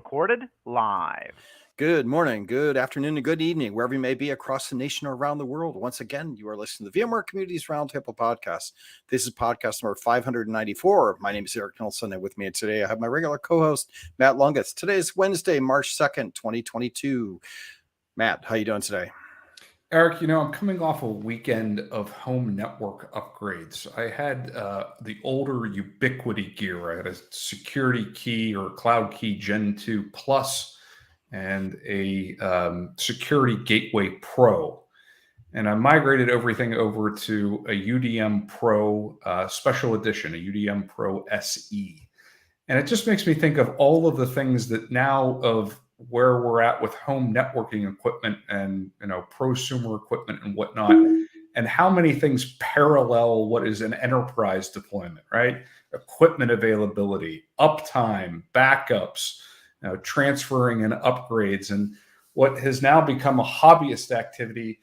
recorded live. Good morning, good afternoon, and good evening, wherever you may be across the nation or around the world. Once again, you are listening to the VMware Communities Roundtable podcast. This is podcast number 594. My name is Eric Nelson, and with me today, I have my regular co-host, Matt Lungus. Today is Wednesday, March 2nd, 2022. Matt, how you doing today? Eric, I'm coming off a weekend of home network upgrades. I had the older Ubiquity gear. I had a security key or cloud key Gen 2 Plus and a security gateway Pro. And I migrated everything over to a UDM Pro special edition, a UDM Pro SE. And it just makes me think of all of the things that now of where we're at with home networking equipment and prosumer equipment and whatnot, and how many things parallel what is an enterprise deployment, right? Equipment availability, uptime, backups, transferring and upgrades, and what has now become a hobbyist activity,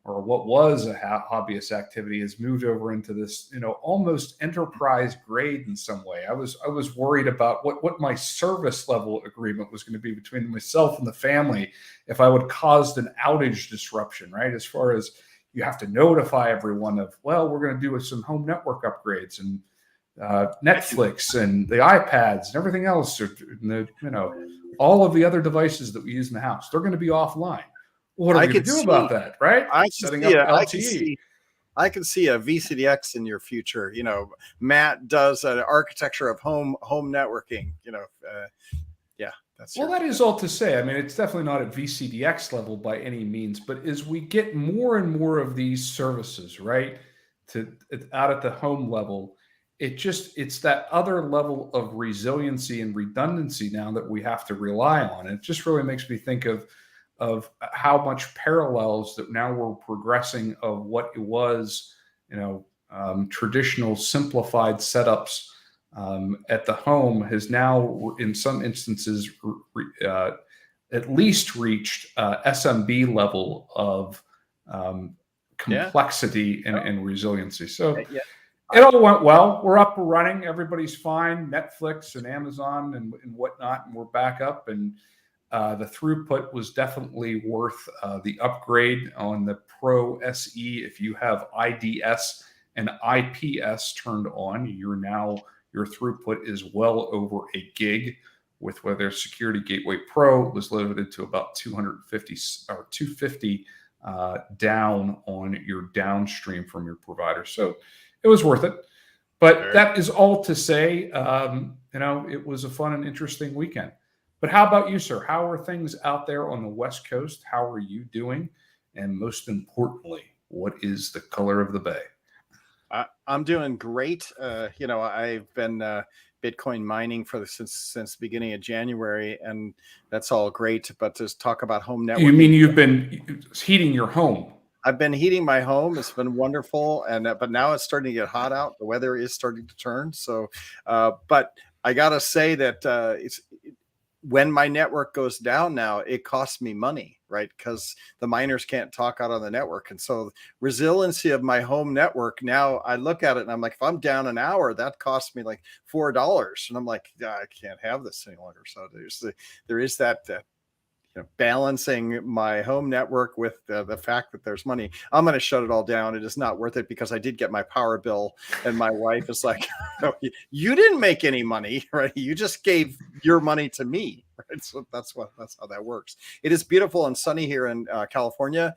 or what was a hobbyist activity, has moved over into this, almost enterprise grade in some way. I was worried about what my service level agreement was going to be between myself and the family if I would caused an outage disruption, right? As far as you have to notify everyone of, well, we're going to do some home network upgrades and Netflix and the iPads and everything else, and all of the other devices that we use in the house, they're going to be offline. What are we going to do about that, right? I can see a VCDX in your future. Matt does an architecture of home networking. That is all to say. I mean, it's definitely not at VCDX level by any means, but as we get more and more of these services, right, out at the home level, it's that other level of resiliency and redundancy now that we have to rely on. It just really makes me think of how much parallels that now we're progressing of what it was, traditional simplified setups at the home has now, in some instances, at least reached SMB level of complexity and resiliency. So it all went well. We're up and running. Everybody's fine. Netflix and Amazon and whatnot, and we're back up. And the throughput was definitely worth the upgrade on the Pro SE. If you have IDS and IPS turned on, your throughput is well over a gig. With whether Security Gateway Pro was limited to about 250 or 250 down on your downstream from your provider. So it was worth it. But that is all to say, it was a fun and interesting weekend. But how about you, sir? How are things out there on the West Coast? How are you doing? And most importantly, what is the color of the bay? I'm doing great. I've been Bitcoin mining since the beginning of January, and that's all great. But to talk about home networking. You mean you've been heating your home? I've been heating my home. It's been wonderful, but now it's starting to get hot out. The weather is starting to turn. So, but I gotta say that when my network goes down now, it costs me money, right? Because the miners can't talk out on the network. And so resiliency of my home network, now I look at it and I'm like, if I'm down an hour, that costs me like $4. And I'm like, I can't have this any longer. So there is that balancing my home network with the fact that there's money. I'm going to shut it all down. It is not worth it because I did get my power bill, and my wife is like, "No, you didn't make any money, right? You just gave your money to me." Right? So that's how that works. It is beautiful and sunny here in California.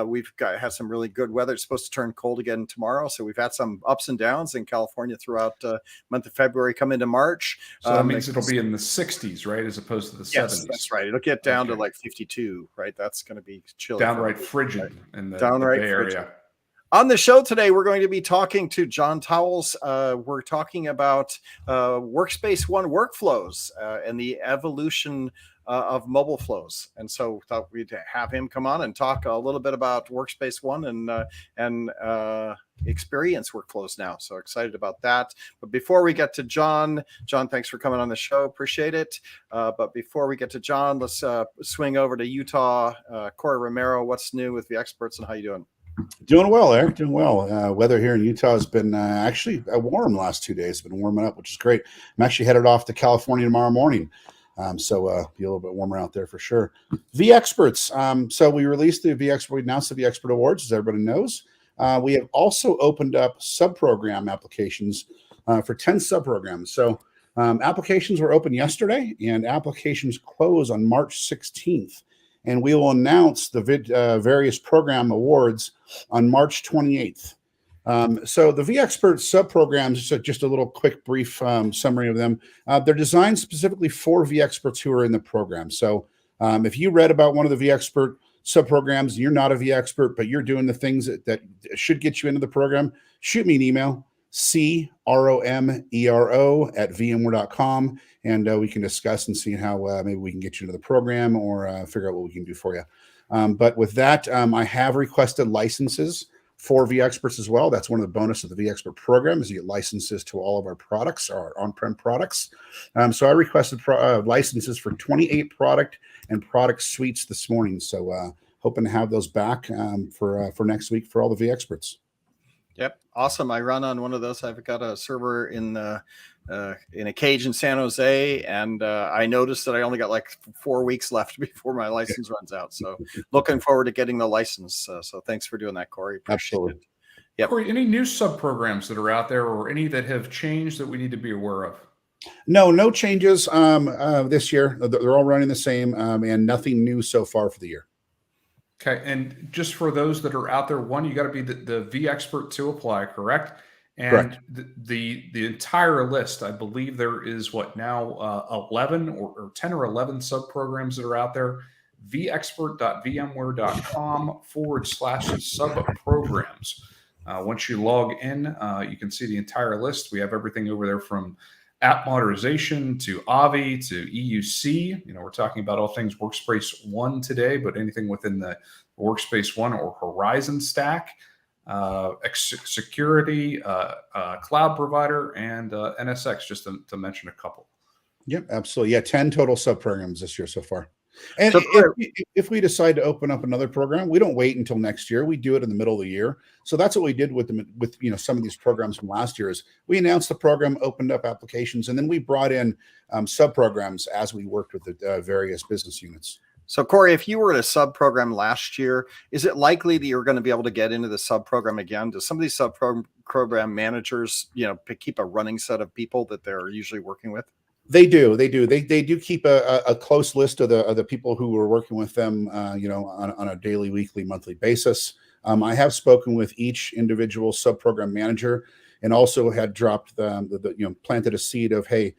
We've had some really good weather. It's supposed to turn cold again tomorrow, so we've had some ups and downs in California throughout month of February, come into March. So that means it'll be in the 60s, right, as opposed to the 70s. That's right. It'll get down to like 52, right? That's going to be chilly. Downright frigid in the Bay Area. On the show today, we're going to be talking to John Towles. We're talking about Workspace ONE workflows and the evolution of mobile flows. And so thought we'd have him come on and talk a little bit about Workspace ONE and experience workflows now. So excited about that. But before we get to John, thanks for coming on the show. Appreciate it. But before we get to John, let's swing over to Utah. Corey Romero, what's new with the experts and how you doing? Doing well, Eric. Doing well. Weather here in Utah has been actually warm the last 2 days. It's been warming up, which is great. I'm actually headed off to California tomorrow morning So be a little bit warmer out there for sure. vExperts. So we released the vExpert. We announced the vExpert Awards, as everybody knows. We have also opened up sub-program applications for 10 subprograms. So applications were open yesterday, and applications close on March 16th. And we will announce the various program awards on March 28th. So the vExpert subprograms, just a little quick brief summary of them. They're designed specifically for vExperts who are in the program. So if you read about one of the vExpert subprograms, you're not a vExpert, but you're doing the things that should get you into the program, shoot me an email, cromero@vmware.com, and we can discuss and see how maybe we can get you into the program or figure out what we can do for you. But with that, I have requested licenses for vExperts as well. That's one of the bonus of the vExpert program is you get licenses to all of our products, our on-prem products. So I requested licenses for 28 product and product suites this morning. So hoping to have those back for next week for all the vExperts. Yep, awesome. I run on one of those. I've got a server in a cage in San Jose, and I noticed that I only got like 4 weeks left before my license runs out. So looking forward to getting the license. So thanks for doing that, Corey. Appreciate it. Yep. Corey, any new sub-programs that are out there or any that have changed that we need to be aware of? No changes this year. They're all running the same and nothing new so far for the year. Okay, and just for those that are out there, one, you got to be the vExpert to apply, correct? And correct. The entire list, I believe there is now 11 or 10 or 11 sub-programs that are out there. vexpert.vmware.com/sub-programs. Once you log in, you can see the entire list. We have everything over there from app modernization to AVI to EUC. We're talking about all things Workspace 1 today, but anything within the Workspace 1 or Horizon stack, security, cloud provider, and NSX, just to mention a couple. Yep, absolutely. Yeah, 10 total sub-programs this year so far. And if we decide to open up another program, we don't wait until next year. We do it in the middle of the year. So that's what we did with some of these programs from last year is we announced the program, opened up applications, and then we brought in sub-programs as we worked with the various business units. So Corey, if you were in a sub-program last year, is it likely that you're going to be able to get into the sub-program again? Do some of these sub-program managers, keep a running set of people that they're usually working with? They do. They do keep a close list of the people who are working with them, on a daily, weekly, monthly basis. I have spoken with each individual sub-program manager, and also had dropped planted a seed of, hey,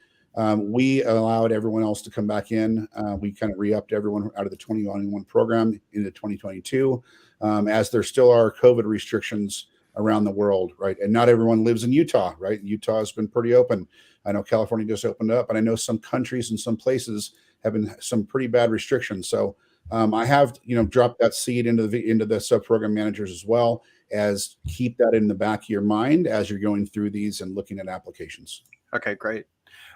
we allowed everyone else to come back in. We kind of re-upped everyone out of the 2021 program into 2022, as there still are COVID restrictions around the world, right? And not everyone lives in Utah, right? Utah has been pretty open. I know California just opened up, and I know some countries and some places have been some pretty bad restrictions. So I have, dropped that seed into the sub-program managers as well, as keep that in the back of your mind as you're going through these and looking at applications. Okay, great.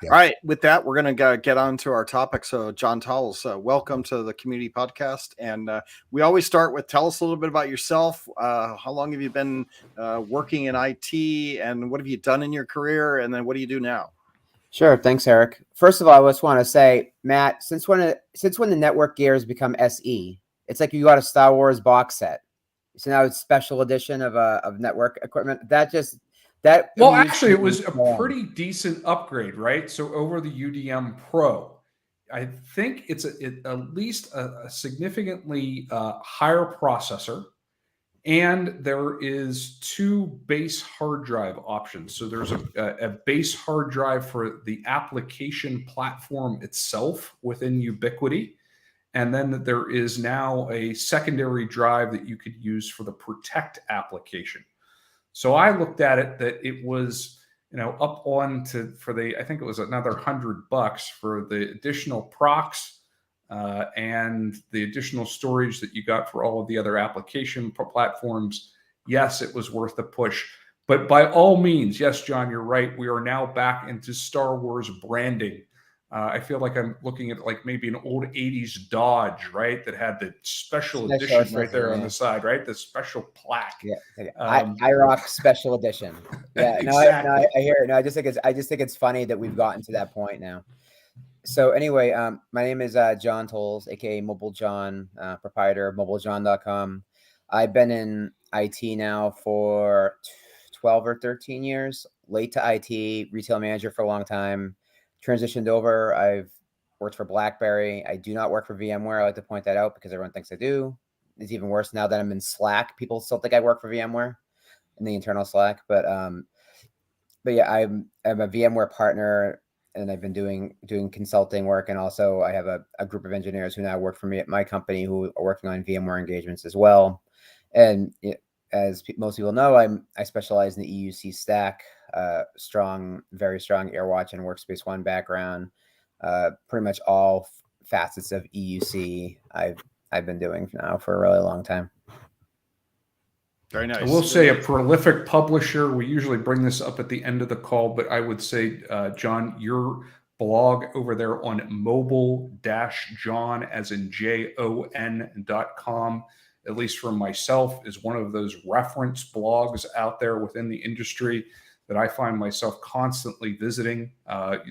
Yeah. All right, with that, we're going to get on to our topic. So John Towles, welcome to the Community Podcast. And we always start with, tell us a little bit about yourself. How long have you been working in IT, and what have you done in your career? And then what do you do now? Sure. Thanks, Eric. First of all, I just want to say, Matt, since when the network gear has become SE, it's like you got a Star Wars box set. So now it's special edition of network equipment. Well, actually, it was a pretty decent upgrade, right? So over the UDM Pro, I think it's at least a significantly higher processor, and there is 2 base hard drive options. So there's a base hard drive for the application platform itself within Ubiquiti, and then there is now a secondary drive that you could use for the Protect application. So I looked at it that it was, up on I think it was another $100 for the additional procs and the additional storage that you got for all of the other application platforms. Yes, it was worth the push. But by all means, yes, John, you're right. We are now back into Star Wars branding. I feel like I'm looking at like maybe an old 80s Dodge, right? That had the special edition right there on the side, right? The special plaque. Yeah, I rock special edition. Yeah, exactly. I hear it. No, I just think it's funny that we've gotten to that point now. So anyway, my name is John Tolles, aka Mobile John, proprietor of mobilejohn.com. I've been in IT now for 12 or 13 years, late to IT, retail manager for a long time, transitioned over. I've worked for BlackBerry. I do not work for VMware. I like to point that out because everyone thinks I do. It's even worse now that I'm in Slack. People still think I work for VMware in the internal Slack, but yeah, I'm a VMware partner, and I've been doing consulting work, and also I have a group of engineers who now work for me at my company who are working on VMware engagements as well. And as most people know, I specialize in the EUC stack, very strong AirWatch and Workspace ONE background. Pretty much all facets of EUC I've been doing now for a really long time. Very nice. I will say a prolific publisher. We usually bring this up at the end of the call, but I would say, John, your blog over there on mobile-john, as in JON.com, at least for myself, is one of those reference blogs out there within the industry that I find myself constantly visiting.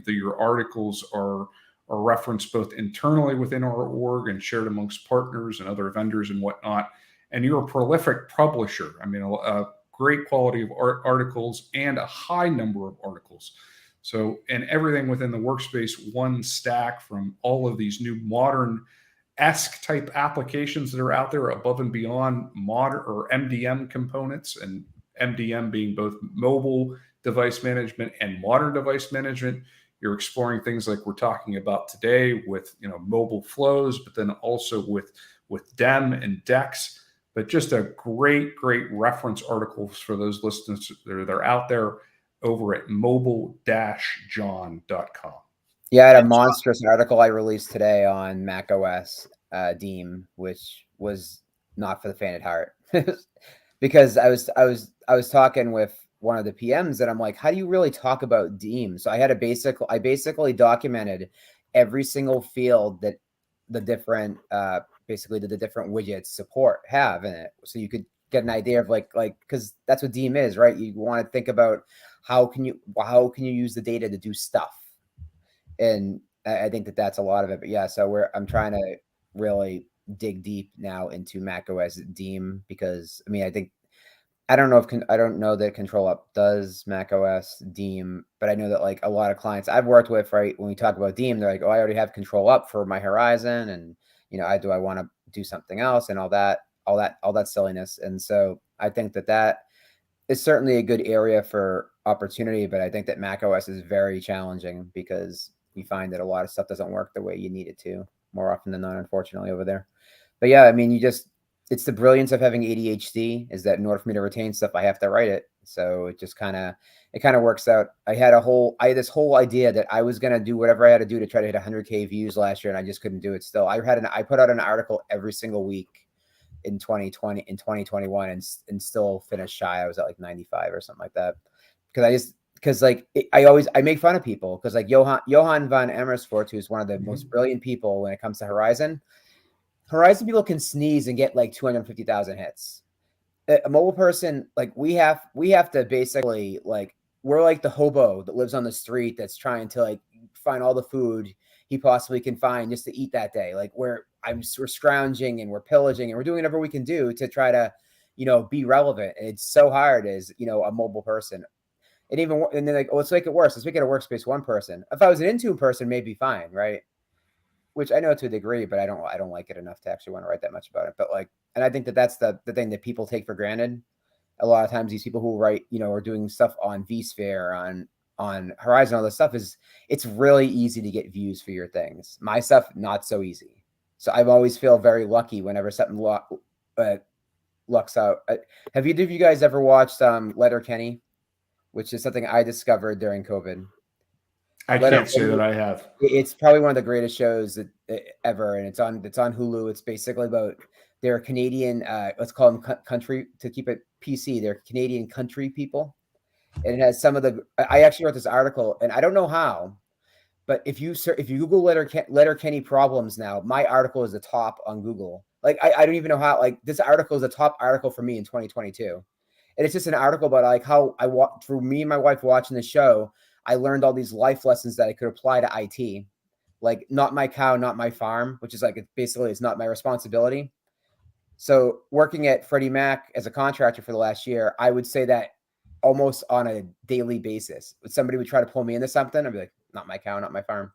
Your articles are referenced both internally within our org and shared amongst partners and other vendors and whatnot. And you're a prolific publisher. I mean, a great quality of articles and a high number of articles. So, and everything within the Workspace ONE stack, from all of these new modern-esque type applications that are out there above and beyond modern or MDM components, and MDM being both mobile device management and modern device management. You're exploring things like we're talking about today with, mobile flows, but then also with DEM and DEX. But just a great reference articles for those listeners that are out there over at mobile-john.com. Yeah, I had a monstrous article I released today on macOS Deem, which was not for the faint at heart, because I was talking with one of the PMs, and I'm like, how do you really talk about Deem? So I basically documented every single field that the different the different widgets have in it, so you could get an idea of like because that's what Deem is, right? You want to think about how can you use the data to do stuff, and I think that's a lot of it. But yeah, so I'm trying to really dig deep now into macOS Deem, because I don't know that Control Up does macOS Deem, but I know that like a lot of clients I've worked with, right, when we talk about Deem, they're like, oh, I already have Control Up for my Horizon, and I want to do something else, and all that silliness. And so I think that is certainly a good area for opportunity, but I think that macOS is very challenging because you find that a lot of stuff doesn't work the way you need it to more often than not, unfortunately, over there. But yeah, I mean, it's the brilliance of having ADHD, is that in order for me to retain stuff, I have to write it. So it just kind of works out. I had this whole idea that I was going to do whatever I had to do to try to hit 100K views last year, and I just couldn't do it still. I put out an article every single week in 2021 and still finished shy. I was at like 95 or something like that. Because I make fun of people, because like Johan van Amersfoort, who's one of the most brilliant people when it comes to Horizon people can sneeze and get like 250,000 hits. A mobile person, like we have to basically, like, we're like the hobo that lives on the street that's trying to like find all the food he possibly can find just to eat that day. Like we're scrounging and we're pillaging and we're doing whatever we can do to try to, be relevant. And it's so hard as, a mobile person. And then like, let's make it worse. Let's make it a Workspace ONE person. If I was an Intune person, maybe fine, right? Which I know to a degree, but I don't like it enough to actually want to write that much about it. But like, and I think that's the thing that people take for granted. A lot of times these people who write, are doing stuff on vSphere, on Horizon, all this stuff, it's really easy to get views for your things. My stuff, not so easy. So I always feel very lucky whenever something lucks out. Have either of you guys ever watched Letterkenny, which is something I discovered during COVID? I can't say that I have. It's probably one of the greatest shows ever, and it's on Hulu. It's basically about they're Canadian, let's call them country, to keep it PC. They're Canadian country people, and it has some of the. I actually wrote this article, and I don't know how, but if you Google Letterkenny problems now, my article is the top on Google. Like I don't even know how. Like this article is the top article for me in 2022, and it's just an article about like how through me and my wife watching the show, I learned all these life lessons that I could apply to IT, like not my cow, not my farm, which is like basically it's not my responsibility. So working at Freddie Mac as a contractor for the last year, I would say that almost on a daily basis. When somebody would try to pull me into something, I'd be like, not my cow, not my farm.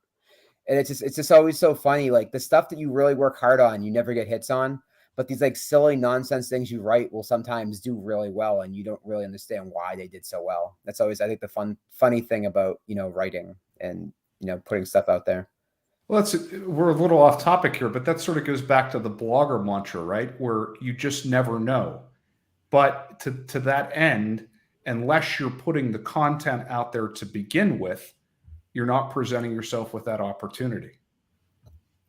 And it's just always so funny. Like the stuff that you really work hard on, you never get hits on. But these like silly nonsense things you write will sometimes do really well, and you don't really understand why they did so well. That's always, I think, the funny thing about, writing and, putting stuff out there. Well, we're a little off topic here, but that sort of goes back to the blogger mantra, right? Where you just never know. But to that end, unless you're putting the content out there to begin with, you're not presenting yourself with that opportunity.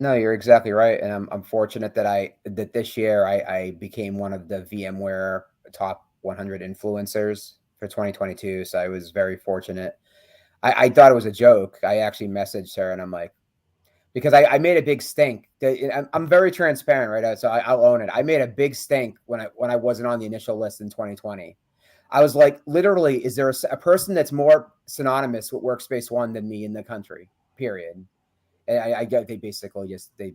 No, you're exactly right. And I'm fortunate that this year I became one of the VMware top 100 influencers for 2022. So I was very fortunate. I thought it was a joke. I actually messaged her and I'm like, because I made a big stink. I'm very transparent, right? So I'll own it. I made a big stink when I wasn't on the initial list in 2020. I was like, literally, is there a person that's more synonymous with Workspace ONE than me in the country? Period. And I get they basically just they're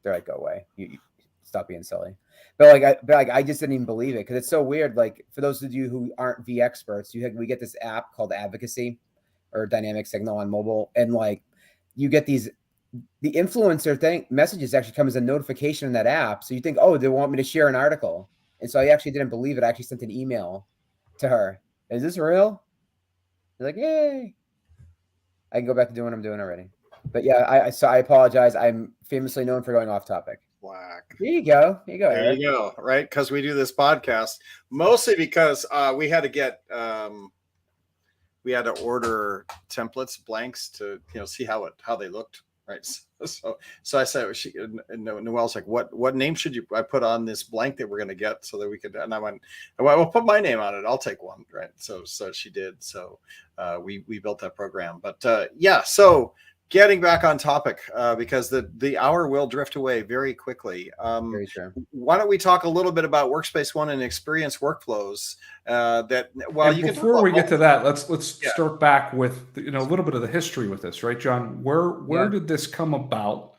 like, go away. You stop being silly. But I just didn't even believe it because it's so weird. Like for those of you who aren't V experts, we get this app called Advocacy or Dynamic Signal on mobile, and like you get the influencer thing messages actually come as a notification in that app. So you think, oh, they want me to share an article. And so I actually didn't believe it. I actually sent an email to her. Is this real? They're like, yay. I can go back to doing what I'm doing already. But yeah, so I apologize. I'm famously known for going off topic. Black. There you go. There Eric. You go. Right. Because we do this podcast mostly because we had to get, we had to order templates, blanks to, see how they looked. Right. So I said, Noelle's like, what name should I put on this blank that we're going to get so that we could, and I went, well, we'll put my name on it. I'll take one. Right. So she did. So we built that program, but yeah. So getting back on topic, because the hour will drift away very quickly. Very true. Why don't we talk a little bit about Workspace ONE and experience workflows? Before we get to that, let's start back with a little bit of the history with this, right, John? Where did this come about,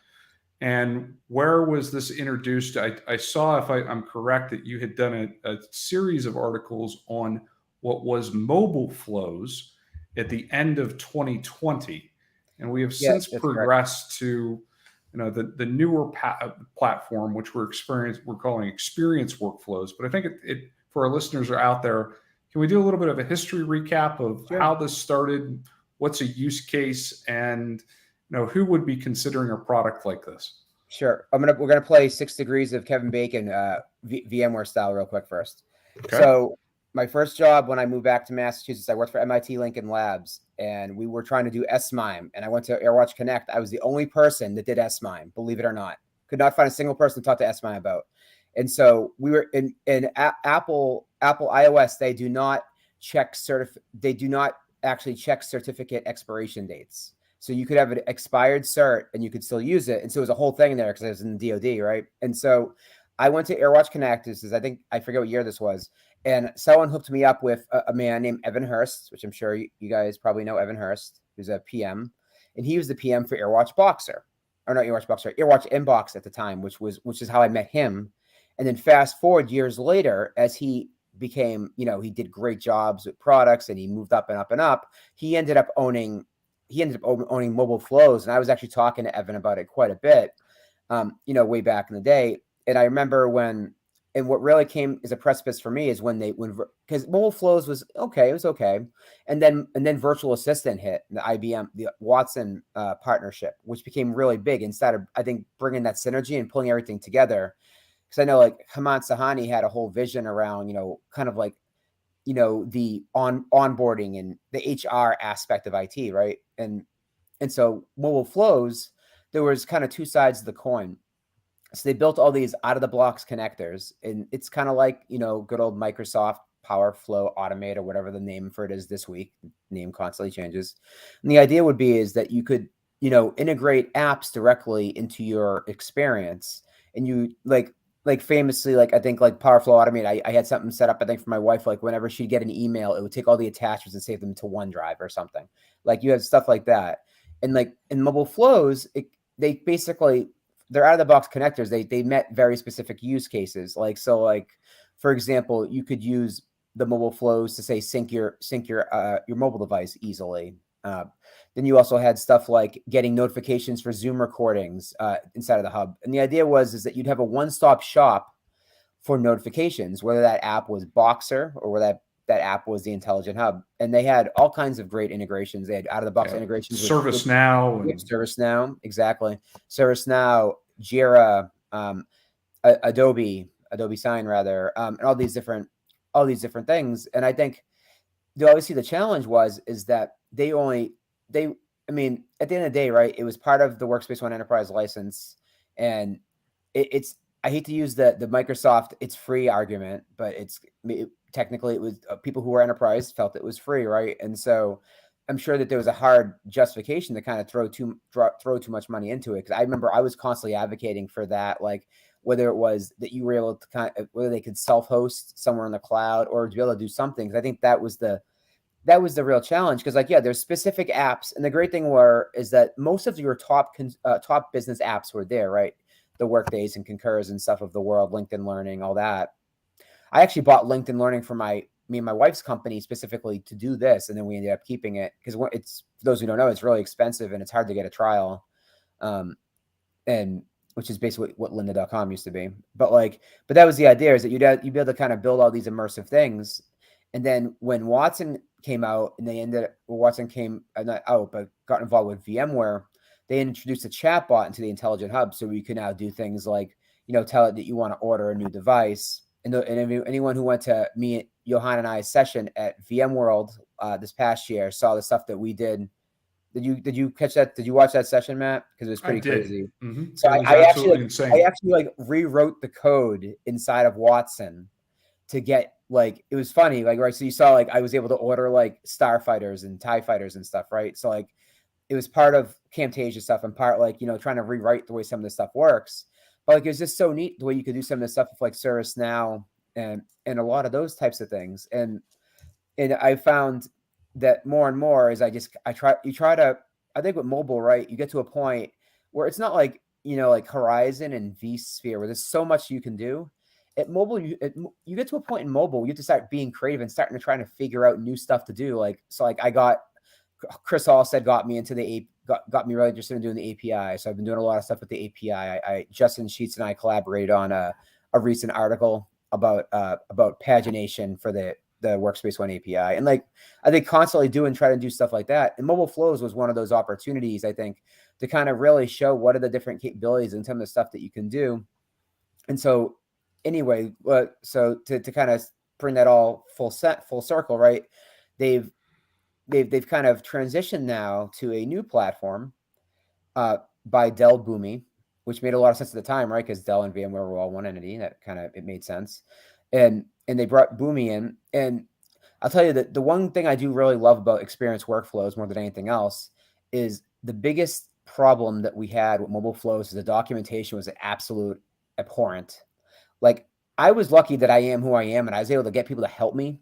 and where was this introduced? I saw, if I'm correct, that you had done a series of articles on what was mobile flows at the end of 2020. And we have since progressed to, the newer platform, which we're calling experience workflows. But I think it for our listeners are out there, can we do a little bit of a history recap of how this started? What's a use case, and who would be considering a product like this? Sure. We're gonna play 6 Degrees of Kevin Bacon, VMware style, real quick first. Okay. So my first job when I moved back to Massachusetts, I worked for MIT Lincoln Labs, and we were trying to do SMIME, and I went to AirWatch Connect. I was the only person that did SMIME, believe it or not. Could not find a single person to talk to SMIME about. And so we were in Apple iOS. They do not actually check certificate expiration dates. So you could have an expired cert and you could still use it. And so it was a whole thing there because I was in the DoD, right? And so I went to AirWatch Connect. This is, I forget what year this was. And someone hooked me up with a man named Evan Hurst, which I'm sure you guys probably know Evan Hurst, who's a PM. And he was the PM for AirWatch Boxer. Or not AirWatch Boxer, AirWatch Inbox at the time, which is how I met him. And then fast forward years later, as he became, he did great jobs with products and he moved up and up and up. He ended up owning mobile flows. And I was actually talking to Evan about it quite a bit, way back in the day. And I remember what really came as a precipice for me is because mobile flows was okay. It was okay. And then virtual assistant hit, the IBM, the Watson partnership, which became really big instead of, I think, bringing that synergy and pulling everything together. Because I know like Hemant Sahani had a whole vision around, kind of like, the onboarding and the HR aspect of IT, right? And so mobile flows, there was kind of two sides of the coin. So they built all these out of the blocks connectors, and it's kind of like, good old Microsoft Power Flow Automate or whatever the name for it is this week. Name constantly changes. And the idea would be is that you could, integrate apps directly into your experience. And you like famously, like I think like Power Flow Automate, I had something set up, I think for my wife, like whenever she'd get an email, it would take all the attachments and save them to OneDrive or something. Like you have stuff like that. And like in mobile flows, they basically, they're out of the box connectors. They met very specific use cases. Like, so like, for example, you could use the mobile flows to say sync your mobile device easily. Then you also had stuff like getting notifications for Zoom recordings inside of the hub. And the idea is that you'd have a one-stop shop for notifications, whether that app was Boxer or whether that app was the Intelligent Hub. And they had all kinds of great integrations. They had out-of-the-box integrations with ServiceNow. ServiceNow, exactly. ServiceNow, Jira, Adobe Sign rather, and all these different things. And I think obviously the challenge is that I mean, at the end of the day, right, it was part of the Workspace ONE Enterprise license, and it's I hate to use the Microsoft it's free argument, but technically it was people who were enterprise felt it was free, right? And so I'm sure that there was a hard justification to kind of throw too much money into it, because I remember I was constantly advocating for that, like whether it was that you were able to whether they could self-host somewhere in the cloud or to be able to do something. Because I think that was the real challenge, because like, yeah, there's specific apps, and the great thing is that most of your top business apps were there, right? The Workdays and Concurs and stuff of the world, LinkedIn Learning, all that. I actually bought LinkedIn Learning for me and my wife's company specifically to do this, and then we ended up keeping it because it's, for those who don't know, it's really expensive and it's hard to get a trial, and which is basically what lynda.com used to be. But that was the idea, is that you'd be able to kind of build all these immersive things. And then when Watson came out, and Watson came not out, but got involved with VMware, they introduced a chatbot into the Intelligent Hub, so you can now do things like, tell it that you want to order a new device. And anyone who went to me, Johan, and I's session at VMworld this past year saw the stuff that we did. Did you catch that? Did you watch that session, Matt? Because it was pretty crazy. Mm-hmm. So I actually rewrote the code inside of Watson to get it was funny, right? So you saw I was able to order starfighters and TIE fighters and stuff, right? So it was part of Camtasia stuff and part trying to rewrite the way some of this stuff works. But it was just so neat the way you could do some of this stuff with ServiceNow and a lot of those types of things. And I found that more and more as I think with mobile, right, you get to a point where it's not like Horizon and vSphere where there's so much you can do. At mobile, you get to a point in mobile, you have to start being creative and starting to try to figure out new stuff to do. I got Chris Halstead got me into got me really interested in doing the API. So I've been doing a lot of stuff with the API. Justin Sheets and I collaborated on a recent article about pagination for the Workspace ONE API. And I think constantly try to do stuff like that. And mobile flows was one of those opportunities, I think, to kind of really show what are the different capabilities and some of the stuff that you can do. And so anyway, so to kind of bring that all full circle, right? They've kind of transitioned now to a new platform by Dell Boomi, which made a lot of sense at the time, right? Because Dell and VMware were all one entity. That it made sense. And they brought Boomi in. And I'll tell you that the one thing I do really love about Experience Workflows more than anything else is the biggest problem that we had with mobile flows is the documentation was absolute abhorrent. I was lucky that I am who I am, and I was able to get people to help me.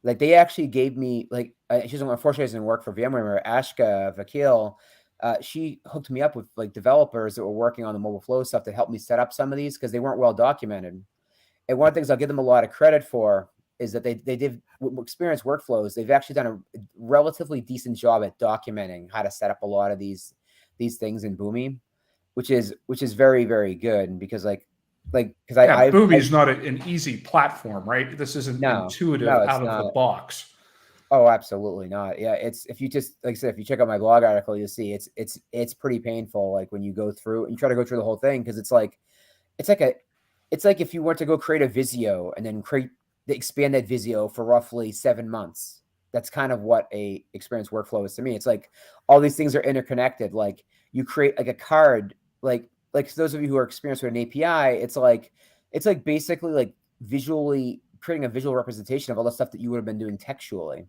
They actually gave me unfortunately doesn't work for VMware. Ashka Vakil, she hooked me up with developers that were working on the mobile flow stuff to help me set up some of these because they weren't well documented. And one of the things I'll give them a lot of credit for is that they did Experience Workflows. They've actually done a relatively decent job at documenting how to set up a lot of these things in Boomi, which is very, very good because Boomi is not an easy platform, right? This isn't intuitive out of the box. Oh, absolutely not. Yeah, it's if you just if you check out my blog article, you'll see it's pretty painful. When you go through and you try to go through the whole thing because it's like if you were to go create a Visio and then expand that Visio for roughly 7 months. That's kind of what a Experience Workflow is to me. It's all these things are interconnected. You create a card, for those of you who are experienced with an API, it's basically visually creating a visual representation of all the stuff that you would have been doing textually.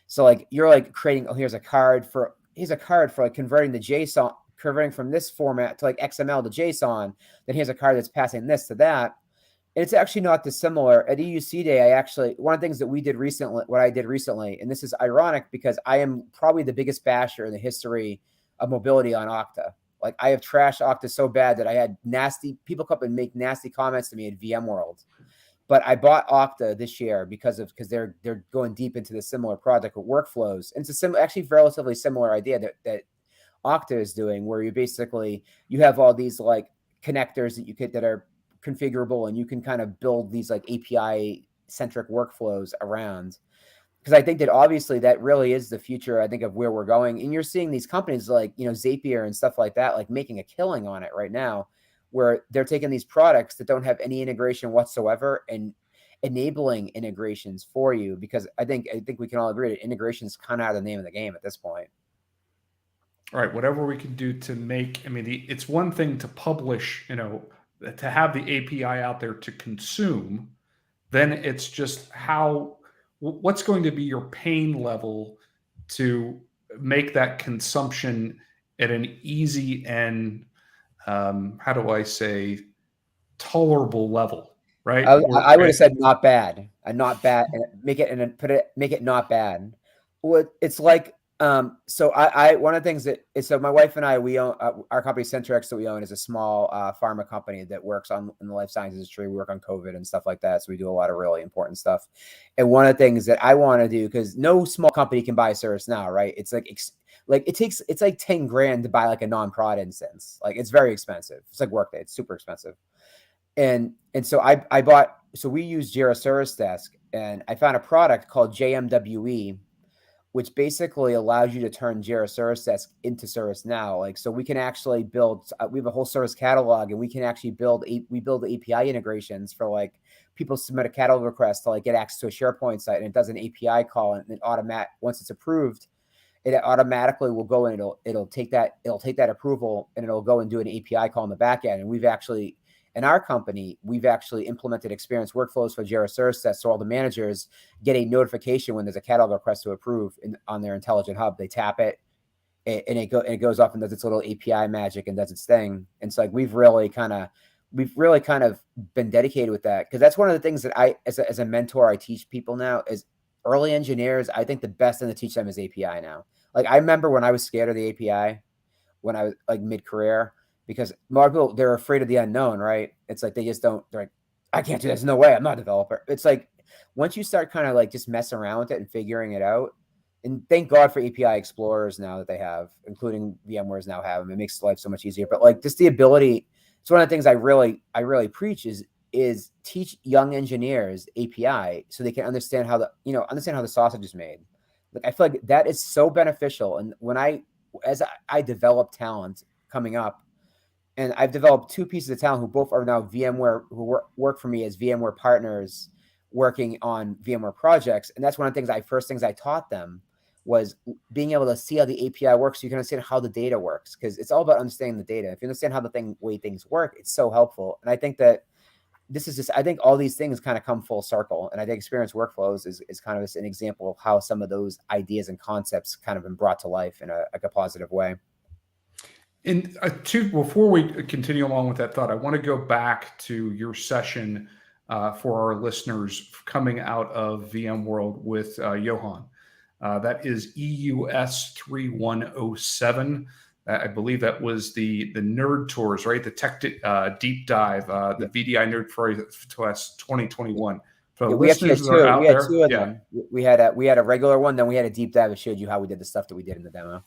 So you're creating, here's a card for converting the JSON, converting from this format to XML to JSON. Then here's a card that's passing this to that. And it's actually not dissimilar. At EUC Day, one of the things that I did recently, and this is ironic because I am probably the biggest basher in the history of mobility on Okta. Like I have trashed Okta so bad that I had people come up and make nasty comments to me at VMworld. But I bought Okta this year because they're going deep into the similar project with workflows. And it's actually relatively similar idea that Okta is doing, where you have all these like connectors that are configurable, and you can kind of build these like API centric workflows around. Because I think that obviously that really is the future, I think, of where we're going. And you're seeing these companies like, Zapier and stuff like that, like making a killing on it right now, where they're taking these products that don't have any integration whatsoever and enabling integrations for you. Because I think we can all agree that integration is kind of out of the name of the game at this point. All right, whatever we can do to make, it's one thing to publish, to have the API out there to consume, then it's just what's going to be your pain level to make that consumption at an easy and, how do I say, tolerable level, right? I would have said not bad, and make it not bad. Well, it's like, so one of the things so my wife and I, we own our company Centrex that we own is a small pharma company that works in the life science industry. We work on COVID and stuff like that. So we do a lot of really important stuff. And one of the things that I want to do, because no small company can buy ServiceNow, right? It's like it's like 10 grand to buy like a non-prod instance. Like it's very expensive. It's like Workday. It's super expensive. And so we use Jira Service Desk, and I found a product called JMWE, which basically allows you to turn Jira Service Desk into ServiceNow. Like, so we can actually build, we have a whole service catalog, and we can actually build API integrations for like people submit a catalog request to like get access to a SharePoint site, and it does an API call, and once it's approved, it automatically will go and it'll take that approval, and it'll go and do an API call in the back end. And in our company, we've actually implemented experience workflows for Jira Service Desk, so all the managers get a notification when there's a catalog request to approve on their intelligent hub. They tap it, and it goes off and does its little API magic and does its thing. And so like we've really kind of been dedicated with that, because that's one of the things that I, as a mentor, I teach people now is early engineers. I think the best thing to teach them is API now. Like I remember when I was scared of the API when I was like mid-career, because a lot of people, they're afraid of the unknown, right? It's like they're like, I can't do this. No way. I'm not a developer. It's like once you start kind of like just messing around with it and figuring it out, and thank God for API explorers now that they have, including VMware's now have them. It makes life so much easier. But like just the ability, it's one of the things I really preach is teach young engineers API so they can understand how the sausage is made. Like I feel like that is so beneficial. And as I develop talent coming up, and I've developed two pieces of talent who both are now VMware, who work for me as VMware partners working on VMware projects. And that's one of the first things I taught them was being able to see how the API works, so you can understand how the data works, because it's all about understanding the data. If you understand how the way things work, it's so helpful. And I think that I think all these things kind of come full circle. And I think experience workflows is kind of an example of how some of those ideas and concepts kind of been brought to life in a positive way. And before we continue along with that thought, I want to go back to your session for our listeners coming out of VMworld with Johan. That is EUS 3107. I believe that was the Nerd Tours, right? The Tech Deep Dive, the VDI Nerd Tours 2021. For we actually had two. We had two of them. We had a regular one, then we had a deep dive that showed you how we did the stuff that we did in the demo.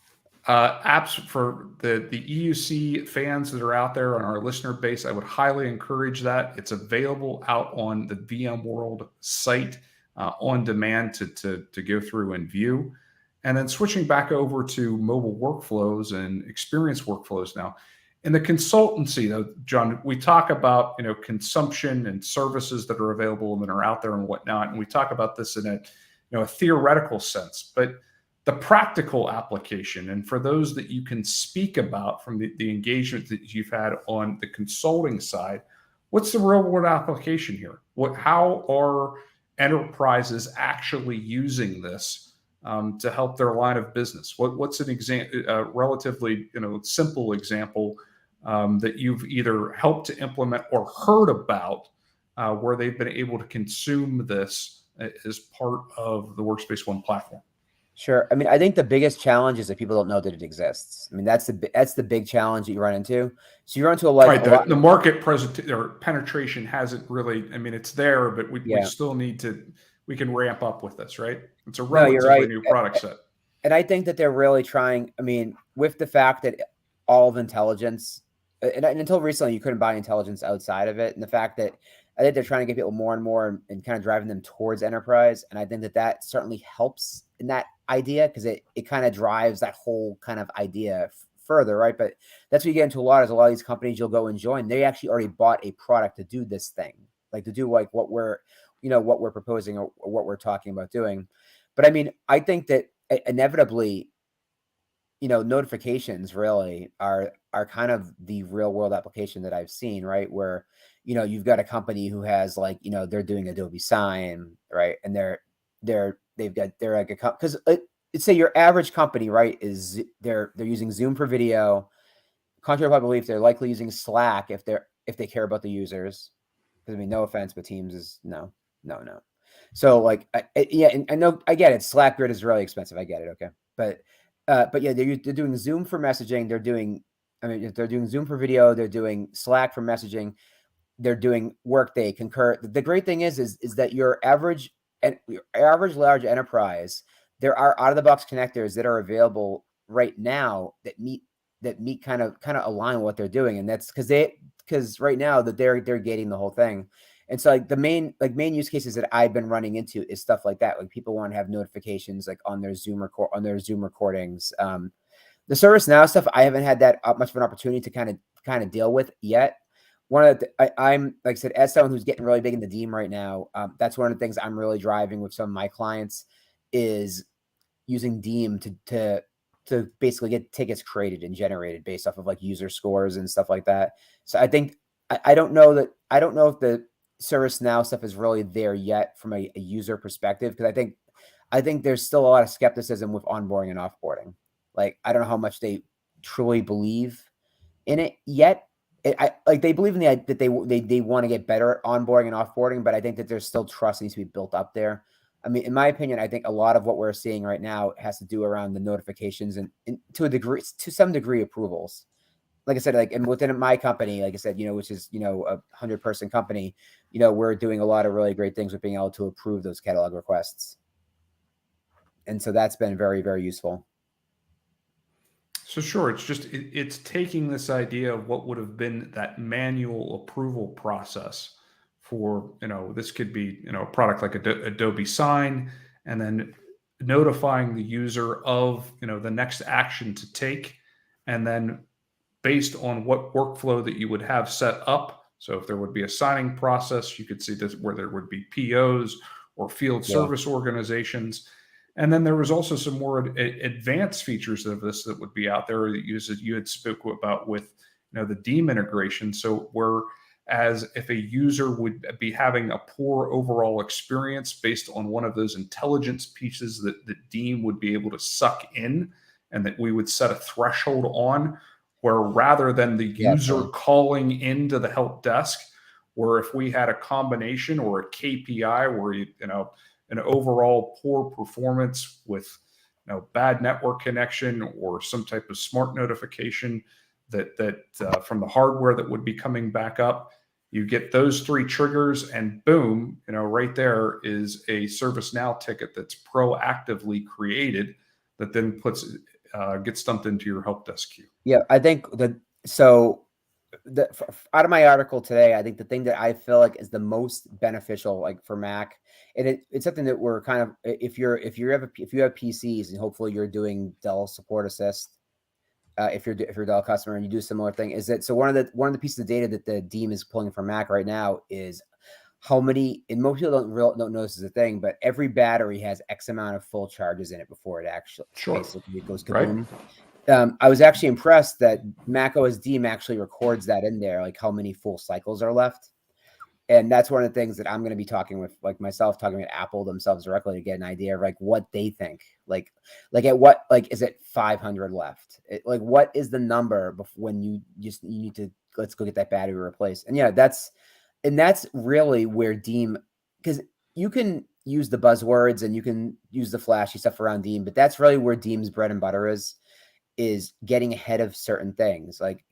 Apps for the EUC fans that are out there on our listener base, I would highly encourage that. It's available out on the VMworld site on demand to go through and view. And then switching back over to mobile workflows and experience workflows now. In the consultancy, though, John, we talk about consumption and services that are available and that are out there and whatnot, and we talk about this in a theoretical sense, but the practical application, and for those that you can speak about from the engagement that you've had on the consulting side, what's the real world application here? How are enterprises actually using this to help their line of business? What's an example, relatively simple example that you've either helped to implement or heard about where they've been able to consume this as part of the Workspace ONE platform? Sure. I mean, I think the biggest challenge is that people don't know that it exists. I mean, that's the big challenge that you run into. So you run into Right. a lot. The market present or penetration hasn't really, I mean, it's there, but we Yeah. still need to, we can ramp up with this, right? It's a No, you're relatively right. new product set. And I think that they're really trying. I mean, with the fact that all of intelligence, and until recently, you couldn't buy intelligence outside of it, and the fact that I think they're trying to get people more and more and kind of driving them towards enterprise. And I think that that certainly helps in that idea because it kind of drives that whole kind of idea further, right? But that's what you get into a lot is a lot of these companies you'll go and join. They actually already bought a product to do this thing, like to do like what we're proposing or what we're talking about doing. But I mean, I think that inevitably, notifications really are kind of the real world application that I've seen, right? Where, you've got a company who has like, they're doing Adobe Sign, right? And they're like because let's say your average company, right, is they're using Zoom for video. Contrary to my belief, they're likely using Slack if they care about the users. I mean, no offense, but Teams is no. So like, yeah, and I know I get it. Slack Grid is really expensive. I get it. Okay, but yeah, they're doing Zoom for messaging. They're doing Zoom for video. They're doing Slack for messaging. They're doing Workday, Concur. The great thing is that your average large enterprise, there are out of the box connectors that are available right now that meet kind of align with what they're doing, and that's because right now that they're gating the whole thing. And so like the main use cases that I've been running into is stuff like that. Like people want to have notifications like on their Zoom recordings. The ServiceNow stuff, I haven't had that much of an opportunity to kind of deal with yet. One of I'm like I said, as someone who's getting really big into Deem right now, that's one of the things I'm really driving with some of my clients is using Deem to basically get tickets created and generated based off of like user scores and stuff like that. So I think I don't know if the ServiceNow stuff is really there yet from a user perspective, because I think there's still a lot of skepticism with onboarding and offboarding. Like I don't know how much they truly believe in it yet. They believe in that they want to get better at onboarding and offboarding, but I think that there's still trust needs to be built up there. I mean, in my opinion, I think a lot of what we're seeing right now has to do around the notifications and to some degree approvals. Like I said, like, and within my company, like I said, which is, a 100-person company, we're doing a lot of really great things with being able to approve those catalog requests. And so that's been very, very useful. So sure, it's taking this idea of what would have been that manual approval process for, this could be, a product like Adobe Sign, and then notifying the user of, the next action to take. And then based on what workflow that you would have set up. So if there would be a signing process, you could see this where there would be POs or field service organizations. And then there was also some more advanced features of this that would be out there that you had spoke about with, the Deem integration. So whereas if a user would be having a poor overall experience based on one of those intelligence pieces that Deem would be able to suck in, and that we would set a threshold on, where rather than the user calling into the help desk, where if we had a combination or a KPI where an overall poor performance with bad network connection or some type of smart notification that from the hardware that would be coming back up, you get those three triggers and boom, right there is a ServiceNow ticket that's proactively created that then gets dumped into your help desk queue. Yeah, I think out of my article today, I think the thing that I feel like is the most beneficial, like for Mac, and it's something that we're kind of, if you have PCs and hopefully you're doing Dell Support Assist, if you're a Dell customer and you do a similar thing, is that so one of the pieces of data that the Deem is pulling from Mac right now is how many, and most people don't know this is a thing, but every battery has X amount of full charges in it before it actually basically goes kaboom. Right. I was actually impressed that Mac OS Deem actually records that in there, like how many full cycles are left. And that's one of the things that I'm going to be talking with, like myself, talking with Apple themselves directly to get an idea of like what they think, like at what, like, is it 500 left? Like, what is the number when you need to, let's go get that battery replaced. And yeah, that's really where Deem, because you can use the buzzwords and you can use the flashy stuff around Deem, but that's really where Deem's bread and butter is getting ahead of certain things, like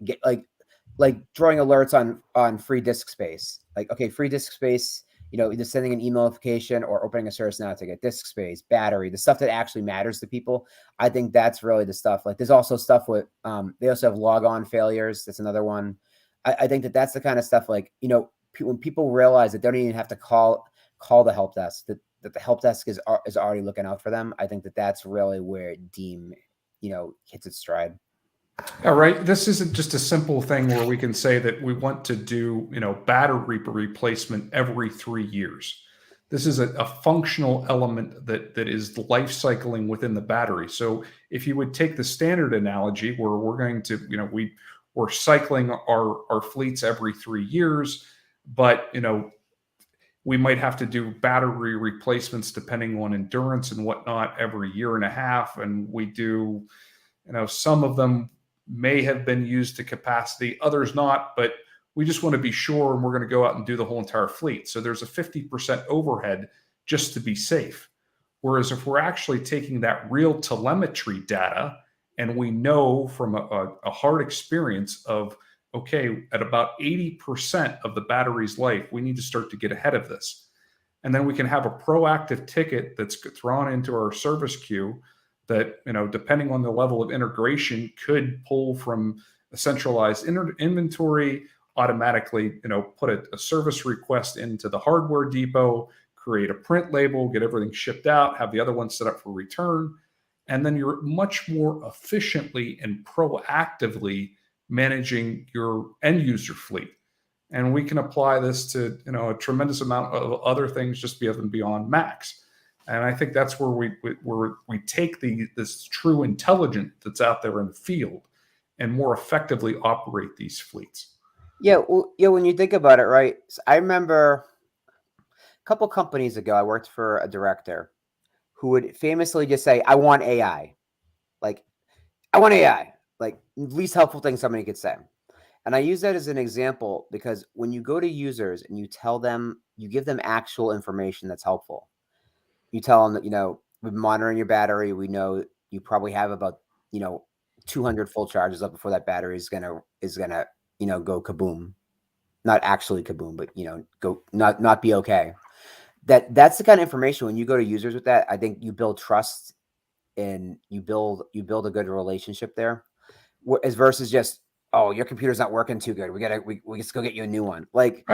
drawing alerts on free disk space. Like, okay, free disk space, either sending an email notification or opening a ServiceNow to get disk space, battery, the stuff that actually matters to people. I think that's really the stuff. Like, there's also stuff with they also have logon failures. That's another one. I think that's the kind of stuff, like, when people realize that they don't even have to call the help desk, that the help desk is already looking out for them. I think that's really where Deem, hits its stride. All right. This isn't just a simple thing where we can say that we want to do, battery replacement every 3 years. This is a functional element that is life cycling within the battery. So if you would take the standard analogy where we're going to, we're cycling our fleets every 3 years, but, we might have to do battery replacements depending on endurance and whatnot every year and a half. And we do, some of them may have been used to capacity, others not, but we just want to be sure, and we're going to go out and do the whole entire fleet. So there's a 50% overhead just to be safe. Whereas if we're actually taking that real telemetry data, and we know from a hard experience of, okay, at about 80% of the battery's life, we need to start to get ahead of this. And then we can have a proactive ticket that's thrown into our service queue that, depending on the level of integration, could pull from a centralized inventory, automatically, put a service request into the hardware depot, create a print label, get everything shipped out, have the other one set up for return. And then you're much more efficiently and proactively managing your end user fleet. And we can apply this to, a tremendous amount of other things just beyond Macs. And I think that's where we take this true intelligence that's out there in the field and more effectively operate these fleets. Yeah, well, when you think about it, right? So I remember a couple companies ago, I worked for a director who would famously just say, "I want AI." Like, I want AI. Like, least helpful thing somebody could say. And I use that as an example because when you go to users and you tell them, you give them actual information that's helpful. You tell them that, we're monitoring your battery. We know you probably have about, 200 full charges up before that battery is gonna go kaboom. Not actually kaboom, but go not be okay. That's the kind of information when you go to users with that. I think you build trust and you build a good relationship there, as versus just, oh, your computer's not working too good. We just go get you a new one. Like,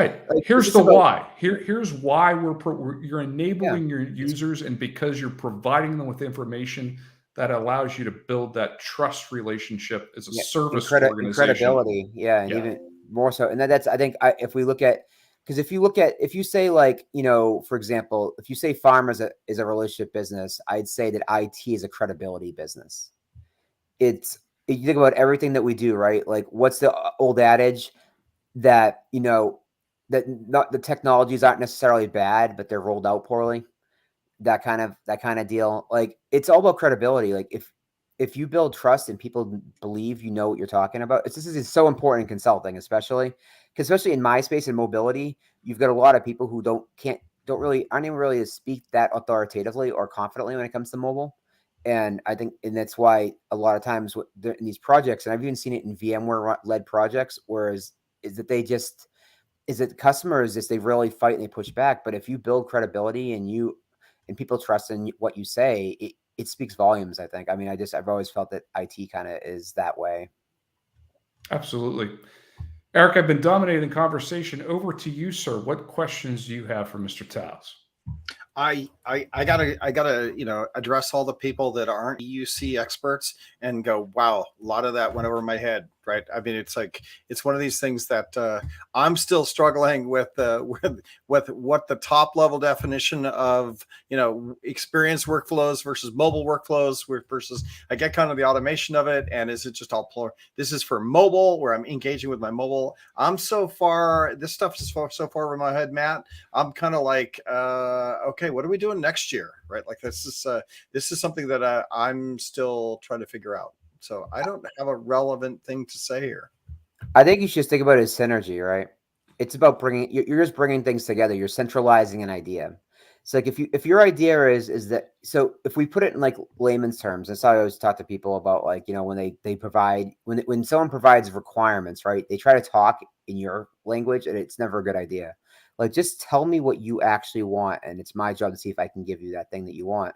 here's the why. Here's why you're enabling your users, and because you're providing them with information that allows you to build that trust relationship as a service organization. Credibility, and even more so. And that's, I think, if we look at, because if you say, like, for example, if you say pharma is a relationship business, I'd say that IT is a credibility business. You think about everything that we do, right? Like, what's the old adage that, that not the technologies aren't necessarily bad, but they're rolled out poorly. That kind of deal. Like, it's all about credibility. Like, if you build trust and people believe you know what you're talking about, this is so important in consulting, especially in my space and mobility. You've got a lot of people who aren't even really to speak that authoritatively or confidently when it comes to mobile. And I think, and that's why a lot of times in these projects, and I've even seen it in VMware led projects, whereas customers they really fight and they push back. But if you build credibility and people trust in what you say, it speaks volumes, I think. I mean, I've always felt that IT kind of is that way. Absolutely. Eric, I've been dominating the conversation. Over to you, sir. What questions do you have for Mr. Towles? I gotta address all the people that aren't EUC experts and go, wow, a lot of that went over my head, right? I mean, it's one of these things that I'm still struggling with what the top level definition of experience workflows versus mobile workflows versus I get kind of the automation of it, and is it just all this is for mobile where I'm engaging with my mobile. This stuff is so far over my head, Matt. I'm kind of like, okay, what are we doing next year, right? Like, this is something that I'm still trying to figure out. So I don't have a relevant thing to say here. I think you should think about it as synergy, right? It's about you're just bringing things together. You're centralizing an idea. So like if your idea is that, so if we put it in like layman's terms, that's how I always talk to people about, like, you know, when they provide, when someone provides requirements, right? They try to talk in your language, and it's never a good idea. Like, just tell me what you actually want, and it's my job to see if I can give you that thing that you want.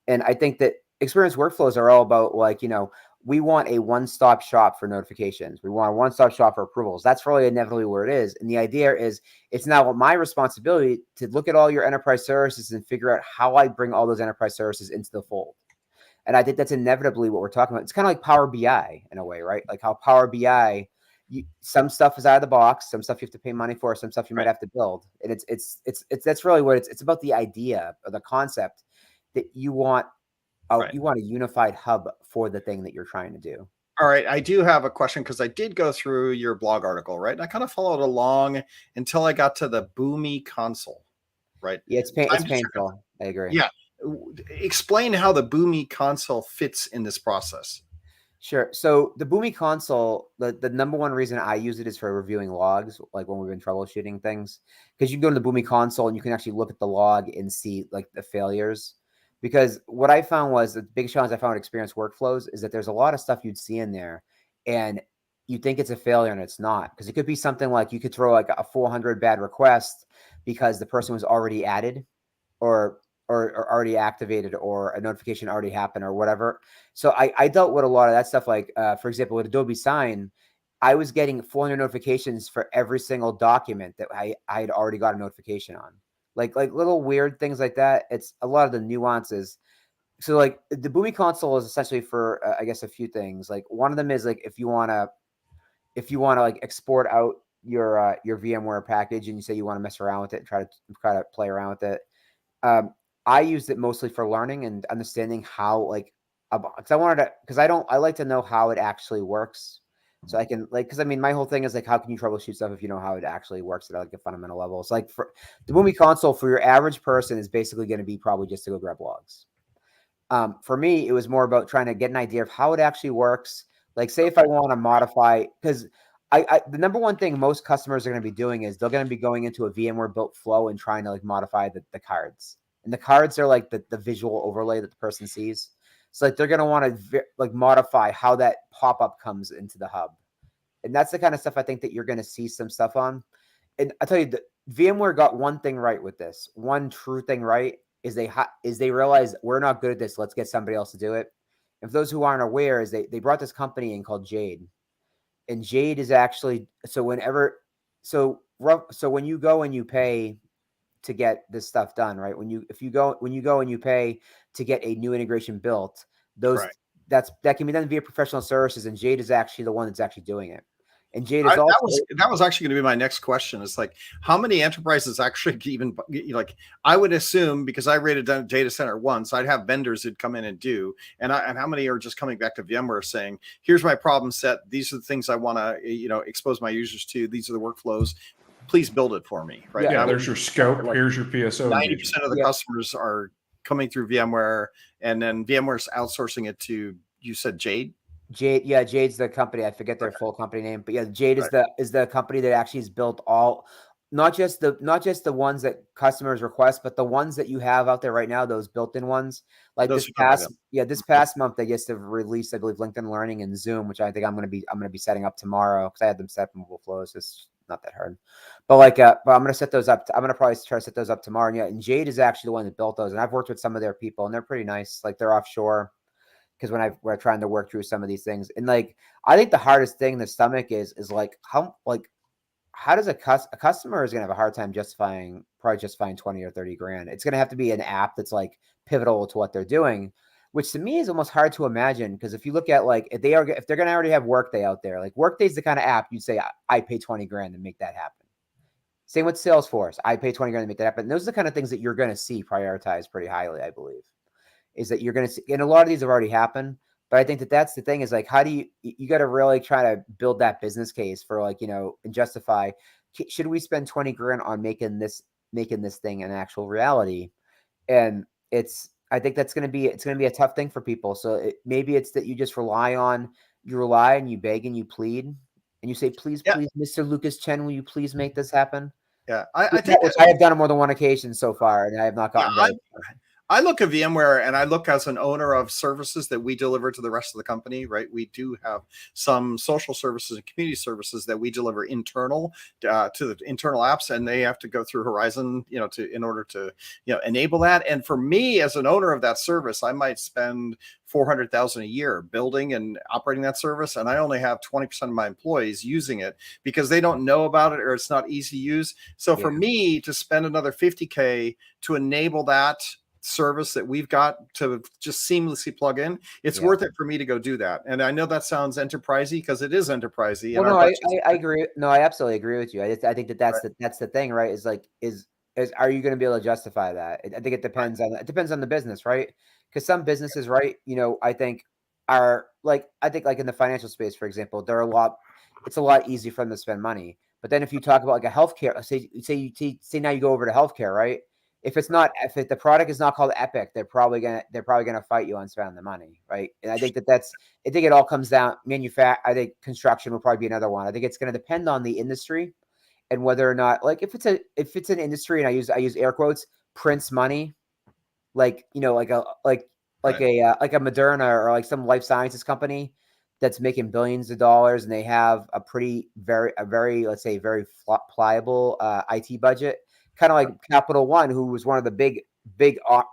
And I think that experience workflows are all about, like, you know, we want a one-stop shop for notifications. We want a one-stop shop for approvals. That's really inevitably where it is. And the idea is, it's now my responsibility to look at all your enterprise services and figure out how I bring all those enterprise services into the fold. And I think that's inevitably what we're talking about. It's kind of like Power BI in a way, right? Like how Power BI, some stuff is out of the box, some stuff you have to pay money for, some stuff you might have to build. And it's that's really what it's about, the idea or the concept that you want. You want a unified hub for the thing that you're trying to do. All right, I do have a question, because I did go through your blog article, right? And I kind of followed along until I got to the Boomi Console, right? Yeah, it's painful. I agree. Yeah. Explain how the Boomi Console fits in this process. Sure. So the Boomi Console, the number one reason I use it is for reviewing logs, like when we've been troubleshooting things, because you can go to the Boomi Console and you can actually look at the log and see like the failures. Because what I found was the big challenge I found with experience workflows is that there's a lot of stuff you'd see in there, and you think it's a failure and it's not. Because it could be something like you could throw like a 400 bad request because the person was already added, or already activated, or a notification already happened, or whatever. So I dealt with a lot of that stuff. Like, for example, with Adobe Sign, I was getting 400 notifications for every single document that I had already got a notification on. Like little weird things like that. It's a lot of the nuances. So like the Boomi Console is essentially for, I guess, a few things. Like one of them is like, if you want to like export out your VMware package, and you say you want to mess around with it and try to play around with it. I used it mostly for learning and understanding how, like, because I like to know how it actually works. So I can, like, because I mean, my whole thing is like, how can you troubleshoot stuff if you know how it actually works at like a fundamental level? It's like, for the Boomi Console, for your average person, is basically going to be probably just to go grab logs. For me, it was more about trying to get an idea of how it actually works. Like, say if I want to modify, because the number one thing most customers are going to be doing is they're going to be going into a VMware built flow and trying to like modify the cards. And the cards are like the visual overlay that the person sees. So like they're going to want to like modify how that pop-up comes into the hub. And that's the kind of stuff I think that you're going to see some stuff on. And I tell you, the VMware got one thing right with this. One true thing right is they realized we're not good at this. Let's get somebody else to do it. And for those who aren't aware, is they brought this company in called Jade. And Jade is actually, so when you go and you pay to get this stuff done, right? When you go and you pay to get a new integration built, that can be done via professional services, and Jade is actually the one that's actually doing it. And Jade is that was actually going to be my next question. It's like, how many enterprises actually even, like, I would assume, because I rated a data center once, I'd have vendors who'd come in and do, and how many are just coming back to VMware saying, here's my problem set, these are the things I want to expose my users to, these are the workflows, please build it for me, right? Yeah, there's your scope. Like, here's your PSO. 90% of the customers are coming through VMware, and then VMware's outsourcing it to, you said Jade? Jade's the company. I forget their full company name, but yeah, Jade is the company that actually has built all, not just the ones that customers request, but the ones that you have out there right now, those built-in ones. Like this past month, they just have released, I believe, LinkedIn Learning and Zoom, which I think I'm gonna be setting up tomorrow, because I had them set up in mobile flows. It's not that hard, but but I'm gonna set those up. I'm gonna probably try to set those up tomorrow. And yeah, and Jade is actually the one that built those, and I've worked with some of their people, and they're pretty nice. Like, they're offshore. Because we're trying to work through some of these things, and like, I think the hardest thing to stomach is like how does a customer is gonna have a hard time justifying 20 or 30 grand. It's gonna have to be an app that's like pivotal to what they're doing, which to me is almost hard to imagine. Because if you look at, like, if they're gonna already have Workday out there, like Workday's the kind of app you'd say I pay 20 grand to make that happen. Same with Salesforce, I pay 20 grand to make that happen. And those are the kind of things that you're gonna see prioritized pretty highly, I believe. Is that you're going to see, and a lot of these have already happened, but I think that's the thing, is like, how do you got to really try to build that business case for, like, and justify, should we spend 20 grand on making this thing an actual reality? And I think it's going to be a tough thing for people. So maybe it's that you just rely and you beg and you plead and you say, please, Mr. Lucas Chen, will you please make this happen? Yeah, I think Which I have done on more than one occasion so far, and I have not gotten very far. I look at VMware and I look as an owner of services that we deliver to the rest of the company, right? We do have some social services and community services that we deliver internal to the internal apps, and they have to go through Horizon, in order to, enable that. And for me, as an owner of that service, I might spend $400,000 a year building and operating that service, and I only have 20% of my employees using it because they don't know about it or it's not easy to use. So for me to spend another $50K to enable that service that we've got to just seamlessly plug in, it's worth it for me to go do that. And I know that sounds enterprisey because it is enterprisey. Well, no, I agree. No, I absolutely agree with you. I think that's the thing, right? Is are you going to be able to justify that? I think it depends on the business, right? Because some businesses, right, I think are like in the financial space, for example, it's a lot easier for them to spend money. But then if you talk about like a healthcare, say now you go over to healthcare, right? If the product is not called Epic, they're probably gonna fight you on spending the money, right? And I think I think it all comes down I think construction will probably be another one. I think it's going to depend on the industry and whether or not, like, if it's an industry, and I use air quotes, prints money, like like a Moderna or like some life sciences company that's making billions of dollars, and they have a very let's say very pliable IT budget. Kind of like Capital One, who was one of the big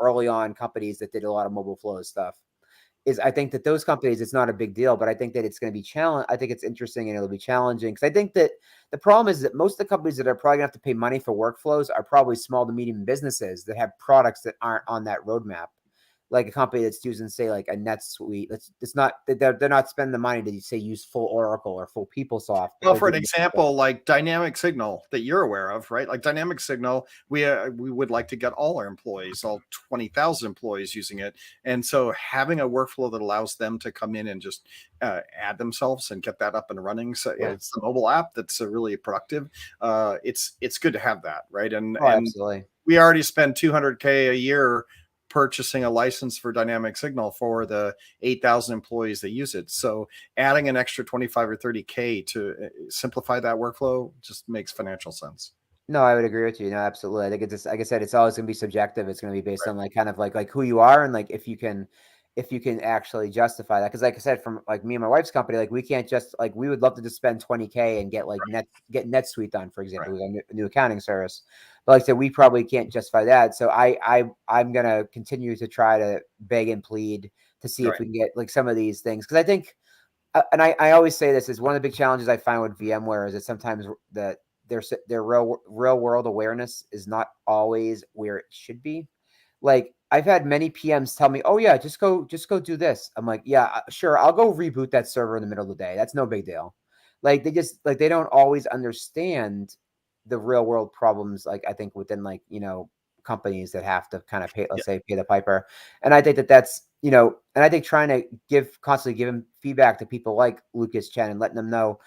early on companies that did a lot of mobile flow stuff. I think that those companies, it's not a big deal, but I think that it's going to be challenging. I think it's interesting and it'll be challenging because I think that the problem is that most of the companies that are probably going to have to pay money for workflows are probably small to medium businesses that have products that aren't on that roadmap. Like a company that's using, say, like a NetSuite. It's not, they're not spending the money to say use full Oracle or full PeopleSoft. Well, for an example, like Dynamic Signal that you're aware of, right? Like Dynamic Signal, we would like to get all our employees, all 20,000 employees using it. And so having a workflow that allows them to come in and just add themselves and get that up and running. So it's the mobile app that's really productive. It's good to have that, right? And absolutely. We already spend $200K a year purchasing a license for Dynamic Signal for the 8,000 employees that use it. So adding an extra 25 or 30K to simplify that workflow just makes financial sense. No, I would agree with you. No, absolutely. I think it's just, like I said, it's always going to be subjective. It's going to be based on like kind of like who you are and like if you can actually justify that. Because like I said, from like me and my wife's company, like we can't just like we would love to just spend 20K and get like get NetSuite done, for example, with a new accounting service. But like I said, we probably can't justify that. So I'm gonna continue to try to beg and plead to see if we can get like some of these things, because I think, and I always say this is one of the big challenges I find with VMware is that sometimes their real world awareness is not always where it should be. Like I've had many PMs tell me, "Oh yeah, just go do this." I'm like, "Yeah, sure, I'll go reboot that server in the middle of the day. That's no big deal." Like they don't always understand the real world problems. Like I think within like companies that have to kind of pay, let's say, pay the piper. And I think that's and I think trying to constantly giving feedback to people like Lucas Chen and letting them know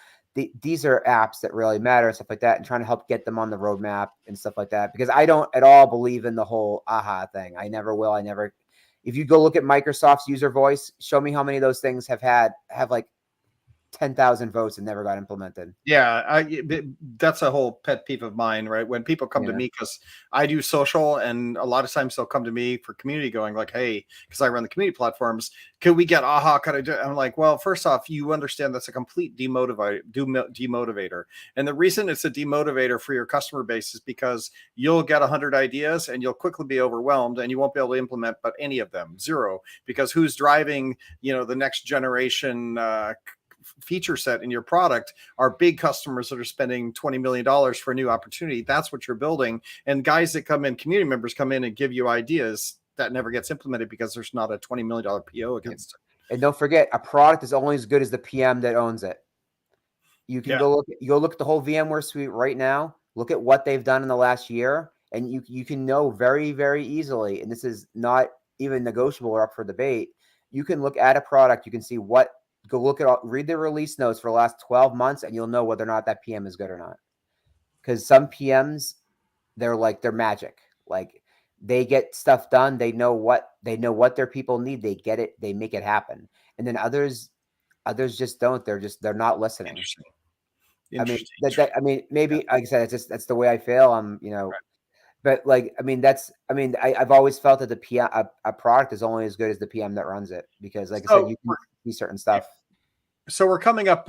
these are apps that really matter and stuff like that, and trying to help get them on the roadmap and stuff like that. Because I don't at all believe in the whole AHA thing. I never will. If you go look at Microsoft's user voice, show me how many of those things have like 10,000 votes and never got implemented. Yeah, that's a whole pet peeve of mine, right? When people come to me, because I do social, and a lot of times they'll come to me for community going like, hey, because I run the community platforms, could we get AHA? Could I do? I'm like, well, first off, you understand that's a complete demotivator. And the reason it's a demotivator for your customer base is because you'll get 100 ideas and you'll quickly be overwhelmed and you won't be able to implement but any of them, zero, because who's driving, the next generation feature set in your product are big customers that are spending $20 million for a new opportunity. That's what you're building. And guys that come in, community members come in and give you ideas that never gets implemented because there's not a $20 million PO against it. And don't forget, a product is only as good as the PM that owns it. You can go look at the whole VMware suite right now. Look at what they've done in the last year, and you can know very, very easily, and this is not even negotiable or up for debate. You can look at a product, you can see read the release notes for the last 12 months, and you'll know whether or not that PM is good or not. Because some PMs, they're magic. Like they get stuff done. They know what their people need. They get it. They make it happen. And then others just don't. They're not listening. I mean, Interesting. I mean, maybe like I said, that's the way I feel. Right. But like, I mean, I've always felt that the PM, a product is only as good as the PM that runs it, because like I said, So you can see certain stuff. So we're coming up.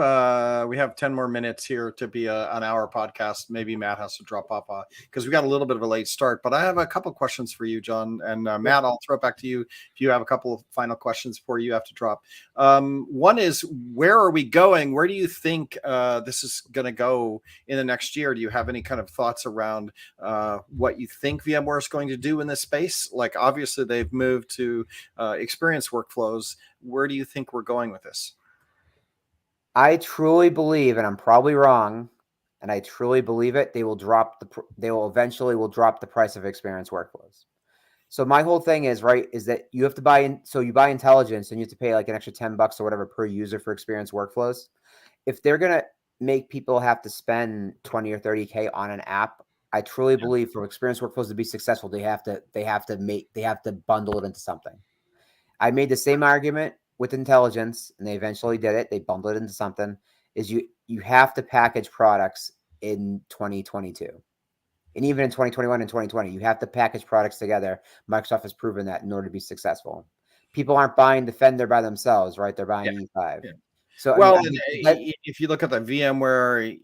We have 10 more minutes here to be an hour podcast. Maybe Matt has to drop off because we got a little bit of a late start. But I have a couple questions for you, John. And Matt, I'll throw it back to you if you have a couple of final questions before you have to drop. One is, where are we going? Where do you think this is going to go in the next year? Do you have any kind of thoughts around what you think VMware is going to do in this space? Like, obviously, they've moved to experience workflows. Where do you think we're going with this? I truly believe, and I'm probably wrong, and I truly believe it, they will eventually drop the price of experience workflows. So my whole thing is, right, is that you have to buy in. So you buy intelligence and you have to pay like an extra $10 or whatever per user for experience workflows. If they're going to make people have to spend 20 or 30K on an app, I truly believe for experience workflows to be successful, they have to bundle it into something. I made the same argument with intelligence, and they eventually did it. They bundled it into something. Is you have to package products in 2022, and even in 2021 and 2020, you have to package products together. Microsoft has proven that in order to be successful. People aren't buying Defender by themselves, right? They're buying E5. Yeah. So Well, I mean, if you look at the VMware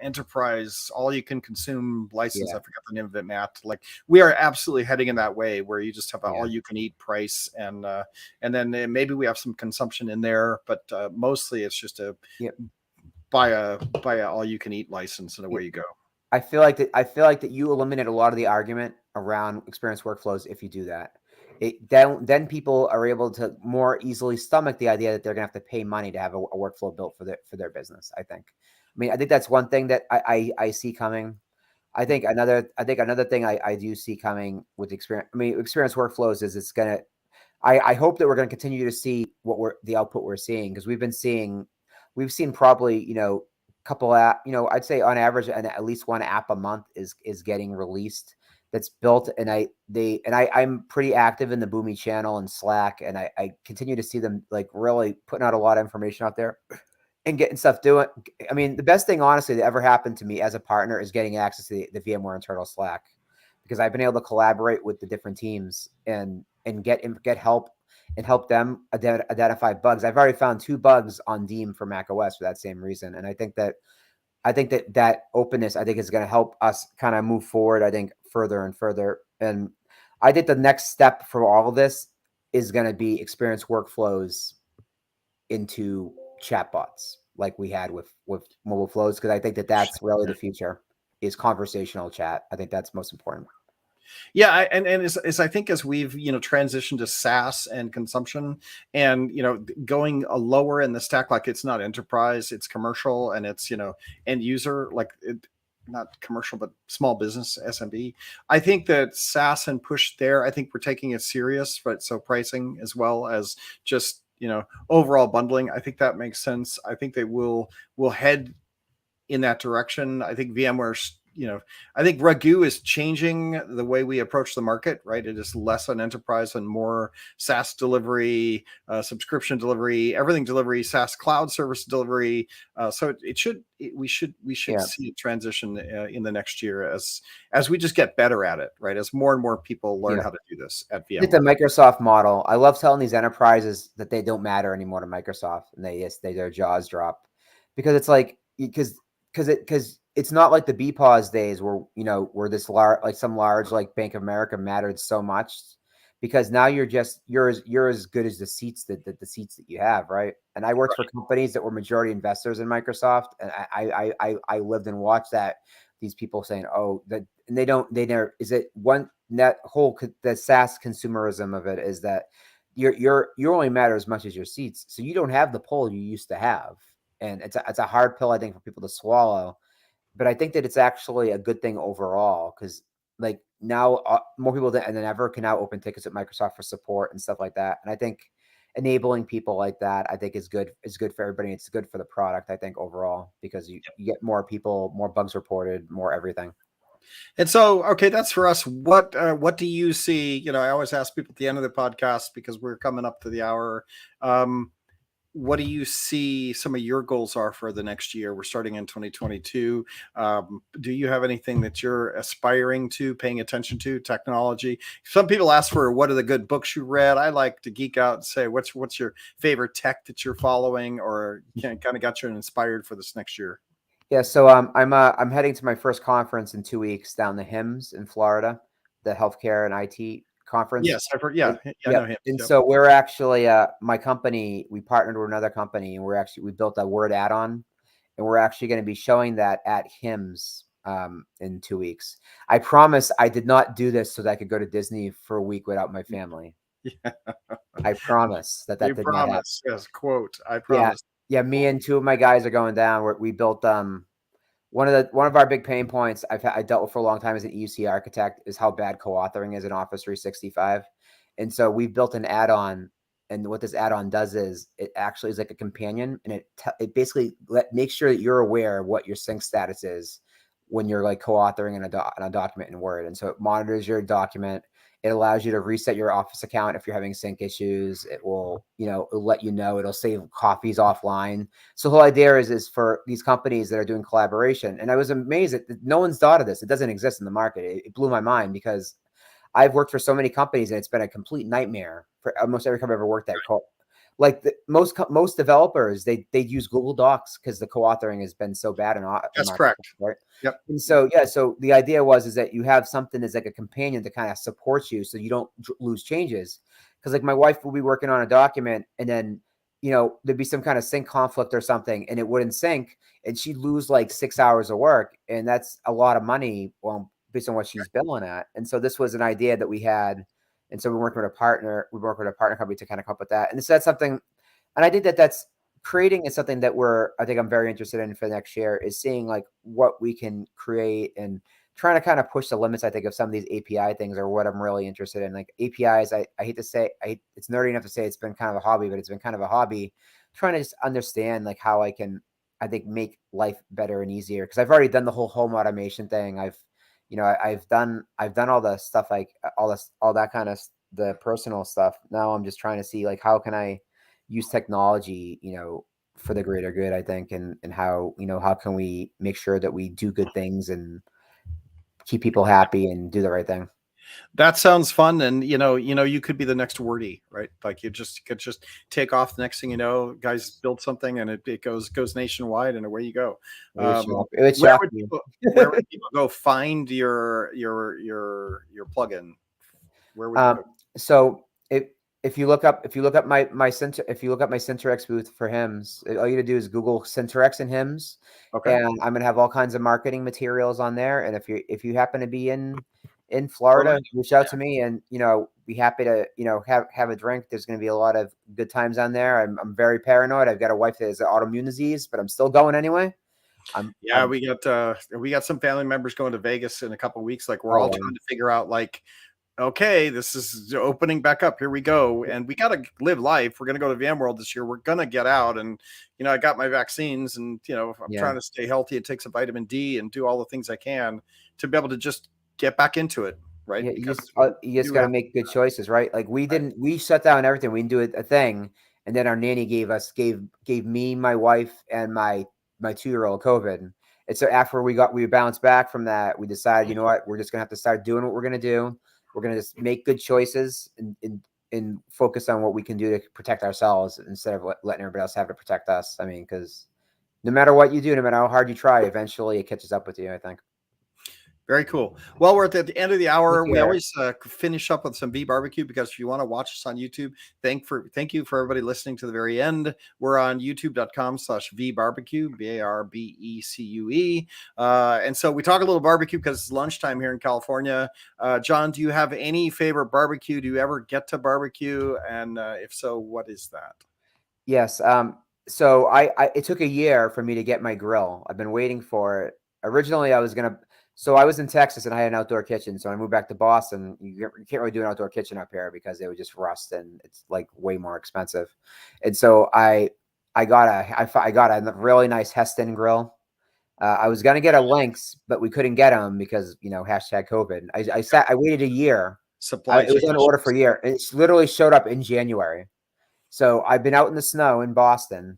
enterprise, all you can consume license, I forgot the name of it, Matt. Like, we are absolutely heading in that way where you just have an all you can eat price, and then maybe we have some consumption in there, but mostly it's just a buy a all you can eat license, and away you go. I feel like that you eliminate a lot of the argument around experience workflows if you do that. Then people are able to more easily stomach the idea that they're gonna have to pay money to have a workflow built for their business. I think that's one thing that I see coming. I think another thing I do see coming with experience. I mean, experience workflows is it's gonna. I hope that we're gonna continue to see the output we're seeing, because we've seen probably couple app. I'd say on average, and at least one app a month is getting released that's built, and I'm pretty active in the Boomi channel and Slack, and I continue to see them like really putting out a lot of information out there and getting stuff doing. I mean, the best thing honestly that ever happened to me as a partner is getting access to the VMware internal Slack, because I've been able to collaborate with the different teams and get help and help them identify bugs. I've already found 2 bugs on Deem for Mac OS for that same reason, and I think that openness, I think, is going to help us kind of move forward, I think, further and further. And I think the next step for all of this is going to be experience workflows into chatbots like we had with mobile flows, because I think that's really the future, is conversational chat. I think that's most important. Yeah, and as I think, as we've transitioned to SaaS and consumption, and going lower in the stack, like it's not enterprise, it's commercial, and it's end user, like not commercial but small business, SMB. I think that SaaS and push there, I think we're taking it serious, but so pricing as well as just overall bundling, I think that makes sense. I think they will head in that direction. I think VMware's I think Raghu is changing the way we approach the market, right? It is less on enterprise and more SaaS delivery, subscription delivery, everything delivery, SaaS cloud service delivery. So we should see a transition in the next year as we just get better at it, right? As more and more people learn how to do this at VMware. It's a Microsoft model. I love telling these enterprises that they don't matter anymore to Microsoft, and their jaws drop, because it's like, because it's not like the BPOS days where this large, like some large like Bank of America mattered so much, because now you're as good as the seats that you have, right? And I worked for companies that were majority investors in Microsoft, and I lived and watched that, these people saying, oh, that, and they never, is it one, that whole, the SaaS consumerism of it is that you only matter as much as your seats, so you don't have the pull you used to have, and it's a hard pill, I think, for people to swallow. But I think that it's actually a good thing overall, because like now more people than ever can now open tickets at Microsoft for support and stuff like that. And I think enabling people like that, I think, is good for everybody. It's good for the product, I think, overall, because you get more people, more bugs reported, more everything. And so, okay, that's for us. What do you see? I always ask people at the end of the podcast, because we're coming up to the hour. what do you see some of your goals are for the next year? We're starting in 2022. Do you have anything that you're aspiring to, paying attention to, technology? Some people ask for what are the good books you read. I like to geek out and say, what's your favorite tech that you're following, or kind of got you inspired for this next year? Yeah, so I'm heading to my first conference in 2 weeks down the HIMSS in Florida, the healthcare and IT conference. Yes, I've heard. Yeah, And, I know him. and Yep. so we're actually my company, we partnered with another company, and we built a Word add-on, and we're actually going to be showing that at HIMSS in 2 weeks. I promise I did not do this so that I could go to Disney for a week without my family. Yeah. I promise that You did not happen. promise. Yes, quote. I Yeah, promise. yeah. Me and two of my guys are going down. We built one of our big pain points I dealt with for a long time as an EUC architect is how bad co-authoring is in Office 365. And so we built an add-on, and what this add-on does is it actually is like a companion, and it basically makes sure that you're aware of what your sync status is when you're like co-authoring in a document in Word. And so it monitors your document. It allows you to reset your Office account if you're having sync issues. It will, it'll let you know. It'll save copies offline. So the whole idea is for these companies that are doing collaboration. And I was amazed that no one's thought of this. It doesn't exist in the market. It blew my mind because I've worked for so many companies, and it's been a complete nightmare for almost every company I've ever worked at. Like most developers, they use Google Docs because the co-authoring has been so bad. That's correct. Right. Yep. And so, yeah, so the idea is that you have something as like a companion to kind of support you, so you don't lose changes. Because like my wife will be working on a document, and then there'd be some kind of sync conflict or something, and it wouldn't sync, and she'd lose like 6 hours of work, and that's a lot of money. Well, based on what she's billing at. And so this was an idea that we had. And so we work with a partner company to kind of come up with that. And so that's something, and I think that's creating is something that I think I'm very interested in for next year, is seeing like what we can create and trying to kind of push the limits, I think, of some of these API things are what I'm really interested in. Like APIs, I hate to say, it's nerdy enough to say it's been kind of a hobby, but it's been kind of a hobby trying to just understand like how I can, I think, make life better and easier. Cause I've already done the whole home automation thing. I've done all the stuff, like all that kind of the personal stuff. Now I'm just trying to see like how can I use technology, for the greater good, I think, and how can we make sure that we do good things and keep people happy and do the right thing. That sounds fun, and you could be the next Wordy, right? Like you could just take off. The next thing you know, guys build something, and it goes nationwide, and away you go. Where would people go find your plugin? Where would you go? So if you look up my Synterex booth for HIMSS, all you to do is Google Synterex and HIMSS, Okay. and I'm gonna have all kinds of marketing materials on there. And if you happen to be in Florida, reach out to me, and be happy to have a drink. There's going to be a lot of good times on there. I'm very paranoid. I've got a wife that has autoimmune disease, but I'm still going anyway. We got some family members going to Vegas in a couple of weeks. Like we're all trying to figure out like, okay, this is opening back up. Here we go. And we got to live life. We're going to go to VMworld this year. We're going to get out. And, I got my vaccines, and, I'm trying to stay healthy and take some vitamin D and do all the things I can to be able to just get back into it. Right. Yeah, you just got to make good choices, right? Like we shut down everything. We didn't do a thing. And then our nanny gave me, my wife, and my 2-year-old COVID. And so after we bounced back from that, we decided, you know what, we're just going to have to start doing what we're going to do. We're going to just make good choices and focus on what we can do to protect ourselves instead of letting everybody else have to protect us. I mean, because no matter what you do, no matter how hard you try, eventually it catches up with you, I think. Very cool. Well, we're at the end of the hour. We always finish up with some V Barbecue, because if you want to watch us on YouTube, thank you for everybody listening to the very end. We're on youtube.com/V Barbecue, BARBECUE. And so we talk a little barbecue because it's lunchtime here in California. John, do you have any favorite barbecue? Do you ever get to barbecue? And if so, what is that? Yes. So it took a year for me to get my grill. I've been waiting for it. Originally, I was in Texas, and I had an outdoor kitchen. So I moved back to Boston. You can't really do an outdoor kitchen up here because it would just rust, and it's like way more expensive. And so I got a really nice Heston grill. I was gonna get a Lynx, but we couldn't get them because #COVID. I waited a year. It was on order for a year. It literally showed up in January. So I've been out in the snow in Boston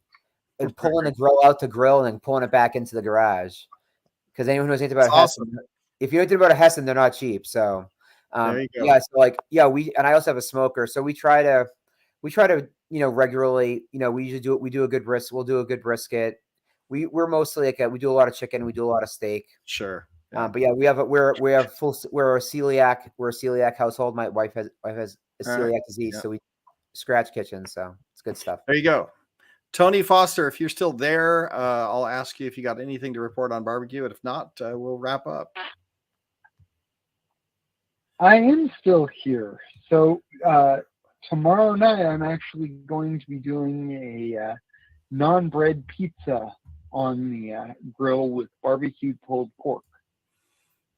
and pulling the grill out to grill and then pulling it back into the garage. Because anyone who knows anything about That's Hessen, if you know anything about a Hessen, they're not cheap. So There you go. yeah, so like and I also have a smoker, so we try to regularly, we usually do a good brisket. We'll do a good brisket. We're mostly like we do a lot of chicken, we do a lot of steak. Sure. But yeah, we're a celiac household. My wife has a celiac disease, so we scratch kitchen. So it's good stuff. There you go. Tony Foster, if you're still there, I'll ask you if you got anything to report on barbecue. And if not, we'll wrap up. I am still here. So tomorrow night, I'm actually going to be doing a non-bread pizza on the grill with barbecued pulled pork.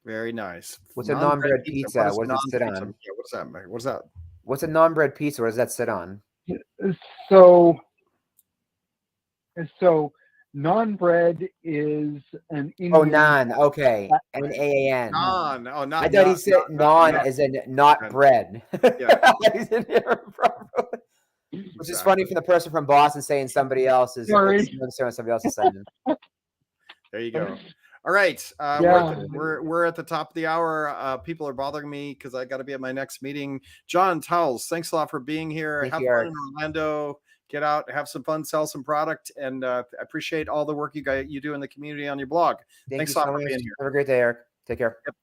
Very nice. What's a non-bread pizza? What does it sit on? Yeah, what does that mean? What is that? What's a non-bread pizza? What does that sit on? So non-bread is an Indian. Oh, naan. Okay. N-A-A-N. Non. Oh, not. I thought he said non as in not bread. Yeah. Which is funny for the person from Boston saying somebody else is Sorry. somebody else is saying. There you go. All right. We're at the top of the hour. People are bothering me because I got to be at my next meeting. John Towles, thanks a lot for being here. Thank Have you, fun Eric. in Orlando. Get out, have some fun, sell some product, and I appreciate all the work you do in the community on your blog. Thanks a lot for being here. Have a great day, Eric. Take care. Yep.